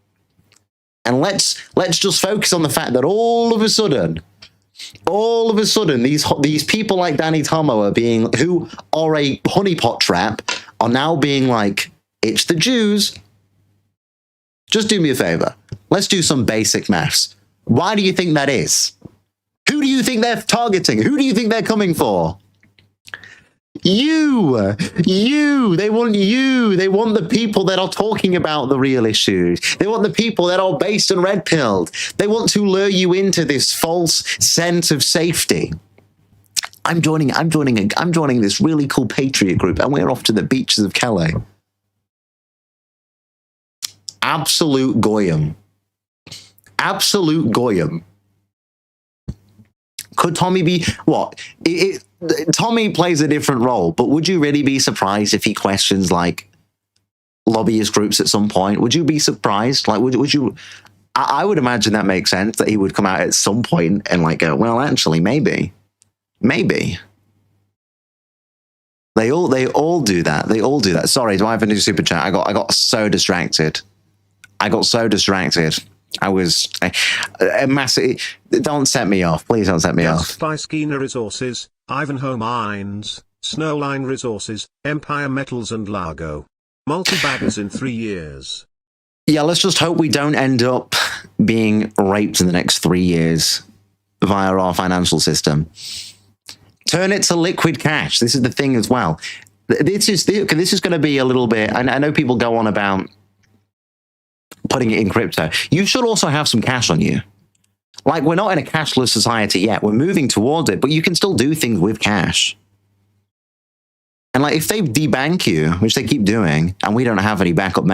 And let's just focus on the fact that all of a sudden, these people like Danny Tomo who are a honeypot trap, are now being like, it's the Jews. Just do me a favor. Let's do some basic maths. Why do you think that is? Who do you think they're targeting? Who do you think they're coming for? You. They want you. They want the people that are talking about the real issues. They want the people that are based and red-pilled. They want to lure you into this false sense of safety. I'm joining this really cool patriot group, and we're off to the beaches of Calais. Absolute goyim. Absolute goyim. Could Tommy be what? Tommy plays a different role, but would you really be surprised if he questions like lobbyist groups at some point? Would you be surprised? Like, would you? I would imagine that makes sense that he would come out at some point and like go, well, actually, maybe. They all do that. They all do that. Sorry, do I have a new super chat? I got so distracted. I was a massive. Don't set me off, please. Don't set me off. Spicekina Resources, Ivanhoe Mines, Snowline Resources, Empire Metals, and Largo. Multi-baggers in 3 years. Yeah, let's just hope we don't end up being raped in the next 3 years via our financial system. Turn it to liquid cash. This is the thing as well. This is going to be a little bit. I know people go on about putting it in crypto. You should also have some cash on you. Like, we're not in a cashless society yet. We're moving towards it, but you can still do things with cash. And like, if they debank you, which they keep doing, and we don't have any backup,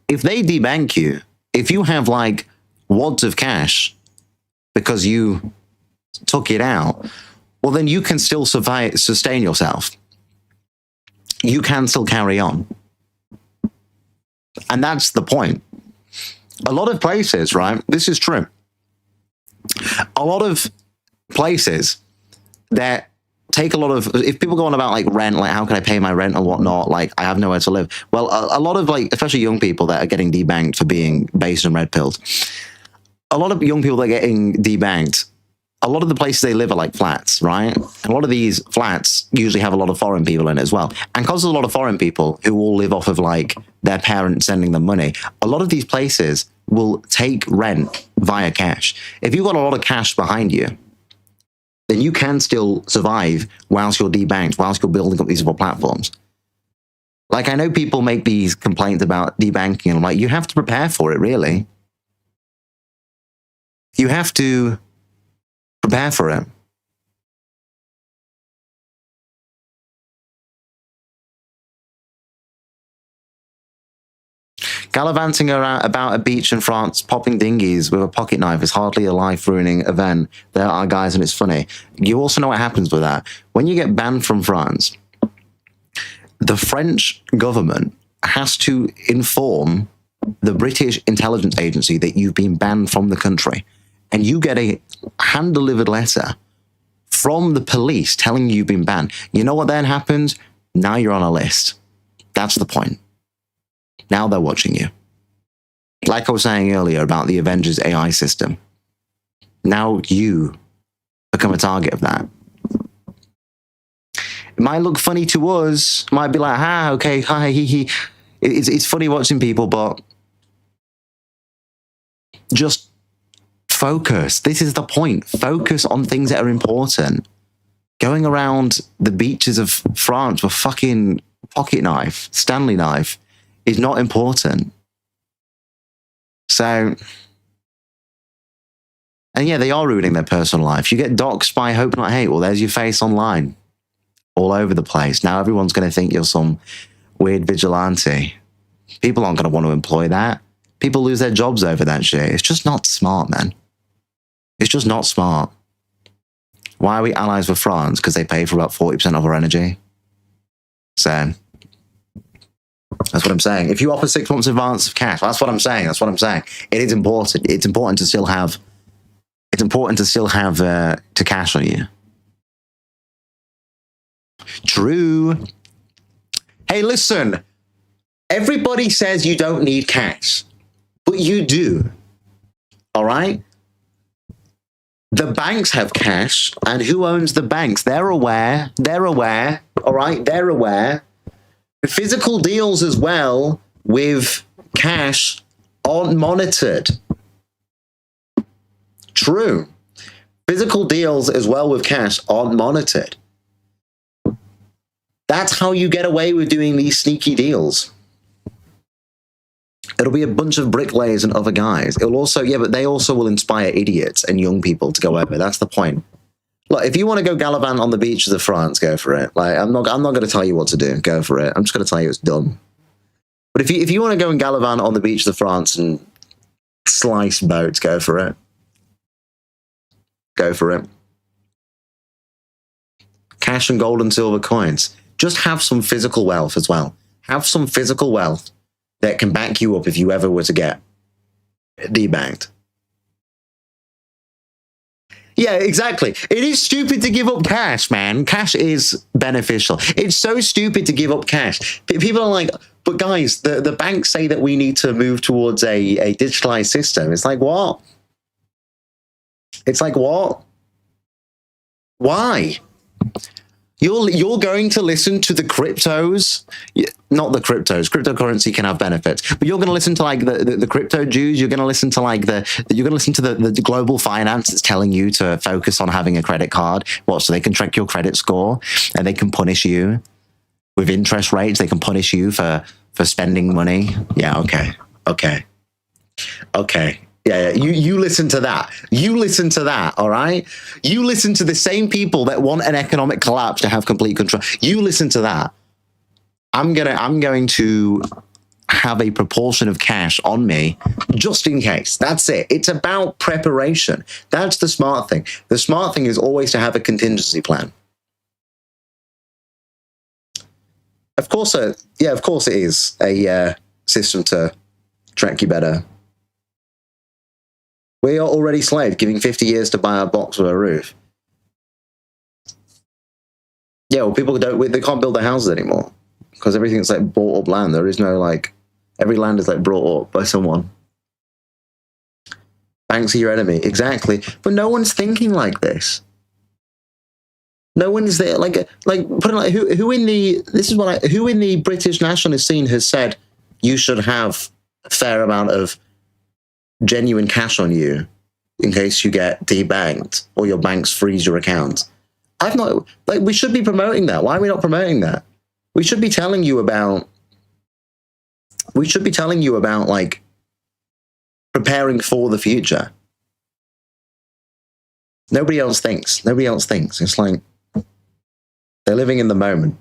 if they debank you, if you have like wads of cash because you took it out, well, then you can still sustain yourself. You can still carry on. And that's the point. A lot of places, right? This is true. A lot of places that take a lot of, if people go on about like rent, like how can I pay my rent and whatnot, like I have nowhere to live. Well, a lot of like, especially young people that are getting debanked for being based and red-pilled. A lot of young people that are getting debanked, a lot of the places they live are like flats, right? And a lot of these flats usually have a lot of foreign people in it as well. And because there's a lot of foreign people who all live off of like their parents sending them money, a lot of these places will take rent via cash. If you've got a lot of cash behind you, then you can still survive whilst you're debanked, whilst you're building up these other platforms. Like, I know people make these complaints about debanking, and I'm like, you have to prepare for it, really. You have to prepare for it. Gallivanting around about a beach in France, popping dinghies with a pocket knife is hardly a life-ruining event. There are guys, and it's funny. You also know what happens with that. When you get banned from France, the French government has to inform the British intelligence agency that you've been banned from the country. And you get a hand-delivered letter from the police telling you you've been banned. You know what then happens? Now you're on a list. That's the point. Now they're watching you. Like I was saying earlier about the Avengers AI system. Now you become a target of that. It might look funny to us. Might be like, okay, hi, hee, hee. It's funny watching people, but just focus. This is the point. Focus on things that are important. Going around the beaches of France with fucking pocket knife, Stanley knife, is not important. So, and yeah, they are ruining their personal life. You get doxxed by Hope Not Hate. Well, there's your face online. All over the place. Now everyone's going to think you're some weird vigilante. People aren't going to want to employ that. People lose their jobs over that shit. It's just not smart, man. It's just not smart. Why are we allies with France? Because they pay for about 40% of our energy. So, that's what I'm saying. If you offer 6 months advance of cash, that's what I'm saying. That's what I'm saying. It is important. It's important to still have. It's important to still have to cash on you. True. Hey, listen. Everybody says you don't need cash, but you do. All right? The banks have cash, and who owns the banks? They're aware. They're aware. All right? They're aware. Physical deals as well with cash aren't monitored. True. Physical deals as well with cash aren't monitored. That's how you get away with doing these sneaky deals. It'll be a bunch of bricklayers and other guys. It'll also, yeah, but they also will inspire idiots and young people to go over. That's the point. Look, if you want to go gallivant on the beaches of France, go for it. Like, I'm not going to tell you what to do. Go for it. I'm just going to tell you it's dumb. But if you want to go and gallivant on the beaches of France and slice boats, go for it. Go for it. Cash and gold and silver coins. Just have some physical wealth as well. Have some physical wealth that can back you up if you ever were to get debanked. Yeah, exactly. It is stupid to give up cash, man. Cash is beneficial. It's so stupid to give up cash. People are like, but guys, the banks say that we need to move towards a digitalized system. It's like, what? It's like, what? Why? You're going to listen to the cryptos, not the cryptos. Cryptocurrency can have benefits, but you're going to listen to like the crypto Jews. You're going to listen to like you're going to listen to the global finance that's telling you to focus on having a credit card. What? So they can track your credit score and they can punish you with interest rates. They can punish you for spending money. Yeah. Okay. Yeah, you listen to that. You listen to that, all right? You listen to the same people that want an economic collapse to have complete control. You listen to that. I'm going to have a proportion of cash on me just in case. That's it. It's about preparation. That's the smart thing. The smart thing is always to have a contingency plan. Of course, it is a system to track you better. We are already slaves, giving 50 years to buy a box with a roof. Yeah, well, people they can't build their houses anymore because everything's like bought up land. There is no like, every land is like brought up by someone. Banks are your enemy, exactly. But no one's thinking like this. No one is there. Like put it like who in the British nationalist scene has said you should have a fair amount of genuine cash on you in case you get debanked or your banks freeze your account. I've not, like, we should be promoting that. Why are we not promoting that? We should be telling you about like preparing for the future. Nobody else thinks. It's like they're living in the moment.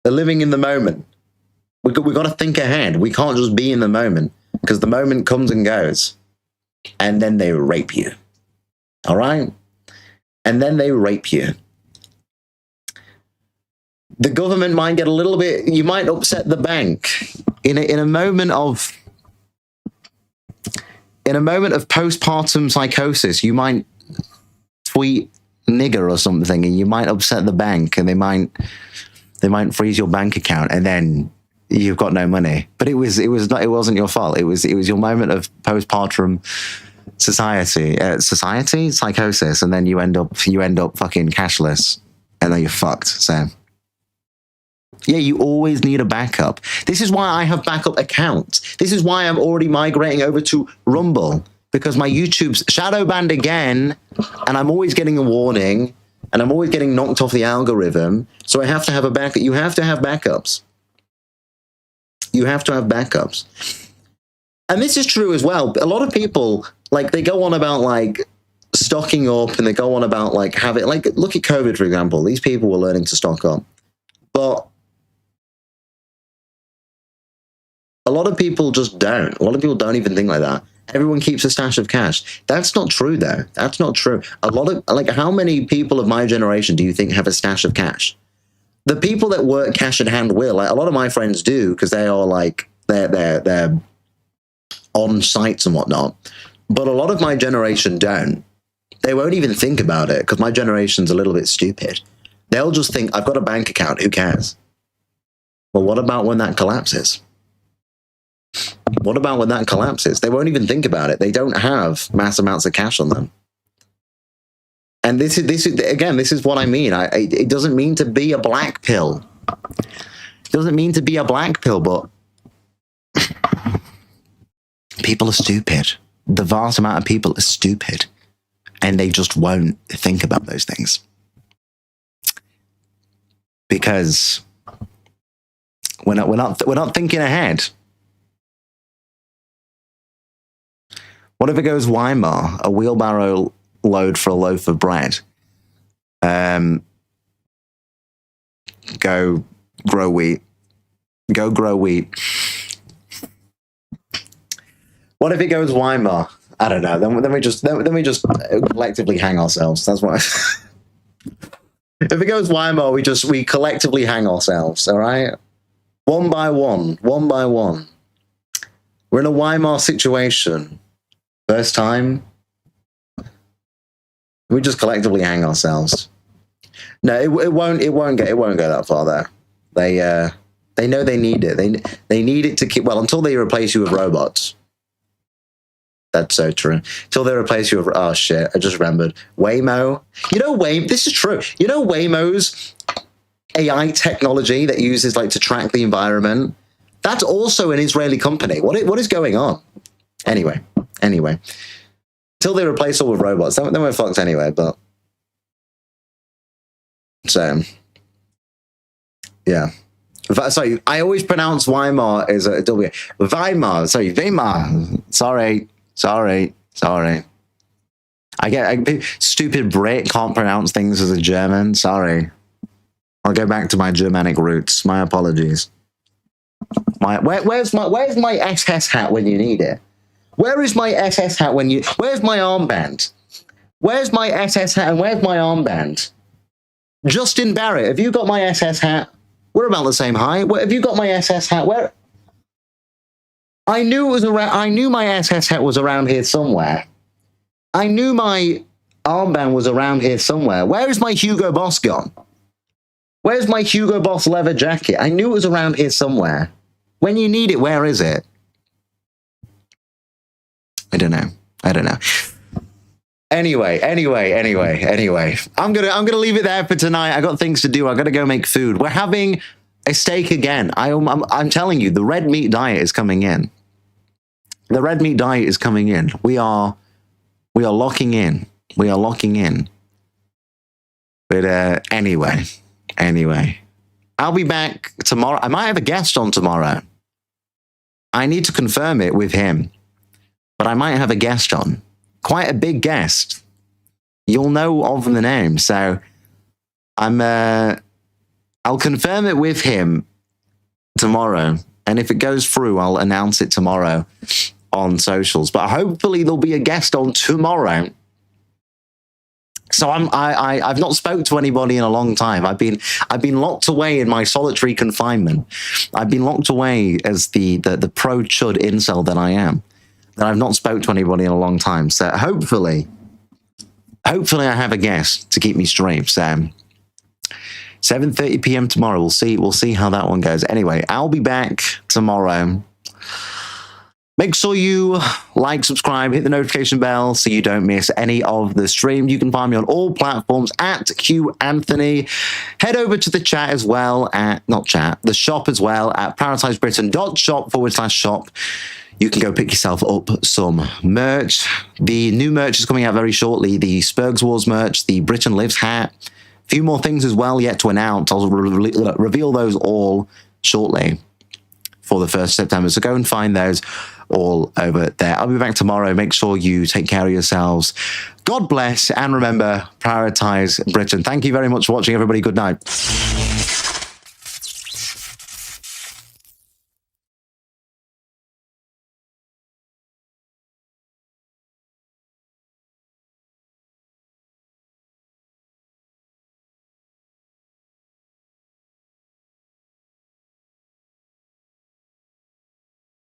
They're living in the moment. We got to think ahead. We can't just be in the moment. Because the moment comes and goes, and then they rape you. All right? And then they rape you. The government might get a little bit, you might upset the bank in a moment of postpartum psychosis. You might tweet nigger or something, and you might upset the bank, and they might freeze your bank account, and then you've got no money. But it wasn't your fault. It was your moment of postpartum psychosis, and then you end up fucking cashless, and then you're fucked. So yeah, you always need a backup. This is why I have backup accounts. This is why I'm already migrating over to Rumble, because my YouTube's shadow banned again, and I'm always getting a warning, and I'm always getting knocked off the algorithm. So I have to have a backup. You have to have backups. You have to have backups. And this is true as well. A lot of people, like, they go on about, like, stocking up, and they go on about, like, having, like, look at COVID, for example. These people were learning to stock up. But a lot of people just don't. A lot of people don't even think like that. Everyone keeps a stash of cash. That's not true, though. That's not true. A lot of, like, how many people of my generation do you think have a stash of cash? The people that work cash in hand will. Like, a lot of my friends do, because they are like they're on sites and whatnot. But a lot of my generation don't. They won't even think about it, because my generation's a little bit stupid. They'll just think, I've got a bank account, who cares? Well, what about when that collapses? What about when that collapses? They won't even think about it. They don't have mass amounts of cash on them. And this is what I mean. It doesn't mean to be a black pill. It doesn't mean to be a black pill, but people are stupid. The vast amount of people are stupid, and they just won't think about those things because we're not thinking ahead. What if it goes Weimar, a wheelbarrow load for a loaf of bread? Go grow wheat. Go grow wheat. What if it goes Weimar? I don't know. Then we just collectively hang ourselves. That's what. If it goes Weimar, we collectively hang ourselves. All right, one by one. We're in a Weimar situation. First time. We just collectively hang ourselves. No, it won't go that far there. They know they need it. They need it to keep until they replace you with robots. That's so true. Until they replace you with, oh shit, I just remembered. Waymo. This is true. You know Waymo's AI technology that uses to track the environment? That's also an Israeli company. What is going on? Anyway. Until they replace all with robots, then we're fucked anyway, but so yeah. Sorry, I always pronounce Weimar as a W. Weimar. Sorry. I get stupid Brit can't pronounce things as a German. Sorry. I'll go back to my Germanic roots. My apologies. Where's my SS hat when you need it? Where is my SS hat where's my armband? Where's my SS hat and where's my armband? Justin Barrett, have you got my SS hat? We're about the same height. Have you got my SS hat? Where? I knew it was around. I knew my SS hat was around here somewhere. I knew my armband was around here somewhere. Where is my Hugo Boss gone? Where's my Hugo Boss leather jacket? I knew it was around here somewhere. When you need it, where is it? I don't know. Anyway. I'm gonna leave it there for tonight. I got things to do. I gotta go make food. We're having a steak again. I'm telling you, the red meat diet is coming in. The red meat diet is coming in. We are locking in. But anyway, I'll be back tomorrow. I might have a guest on tomorrow. I need to confirm it with him. But I might have a guest on. Quite a big guest. You'll know of the name. So I'll confirm it with him tomorrow. And if it goes through, I'll announce it tomorrow on socials. But hopefully there'll be a guest on tomorrow. So I've not spoke to anybody in a long time. I've been locked away in my solitary confinement. I've been locked away as the pro chud incel that I am. That I've not spoke to anybody in a long time. So hopefully I have a guest to keep me stream. So 7:30 p.m. tomorrow. We'll see how that one goes. Anyway, I'll be back tomorrow. Make sure you like, subscribe, hit the notification bell so you don't miss any of the stream. You can find me on all platforms at Hugh Anthony. Head over to the chat as well the shop as well at prioritisebritain.shop/shop. You can go pick yourself up some merch. The new merch is coming out very shortly. The Spurgs Wars merch, the Britain Lives hat, a few more things as well yet to announce. I'll reveal those all shortly for the 1st of September. So go and find those all over there. I'll be back tomorrow. Make sure you take care of yourselves. God bless, and remember, prioritize Britain. Thank you very much for watching, everybody. Good night.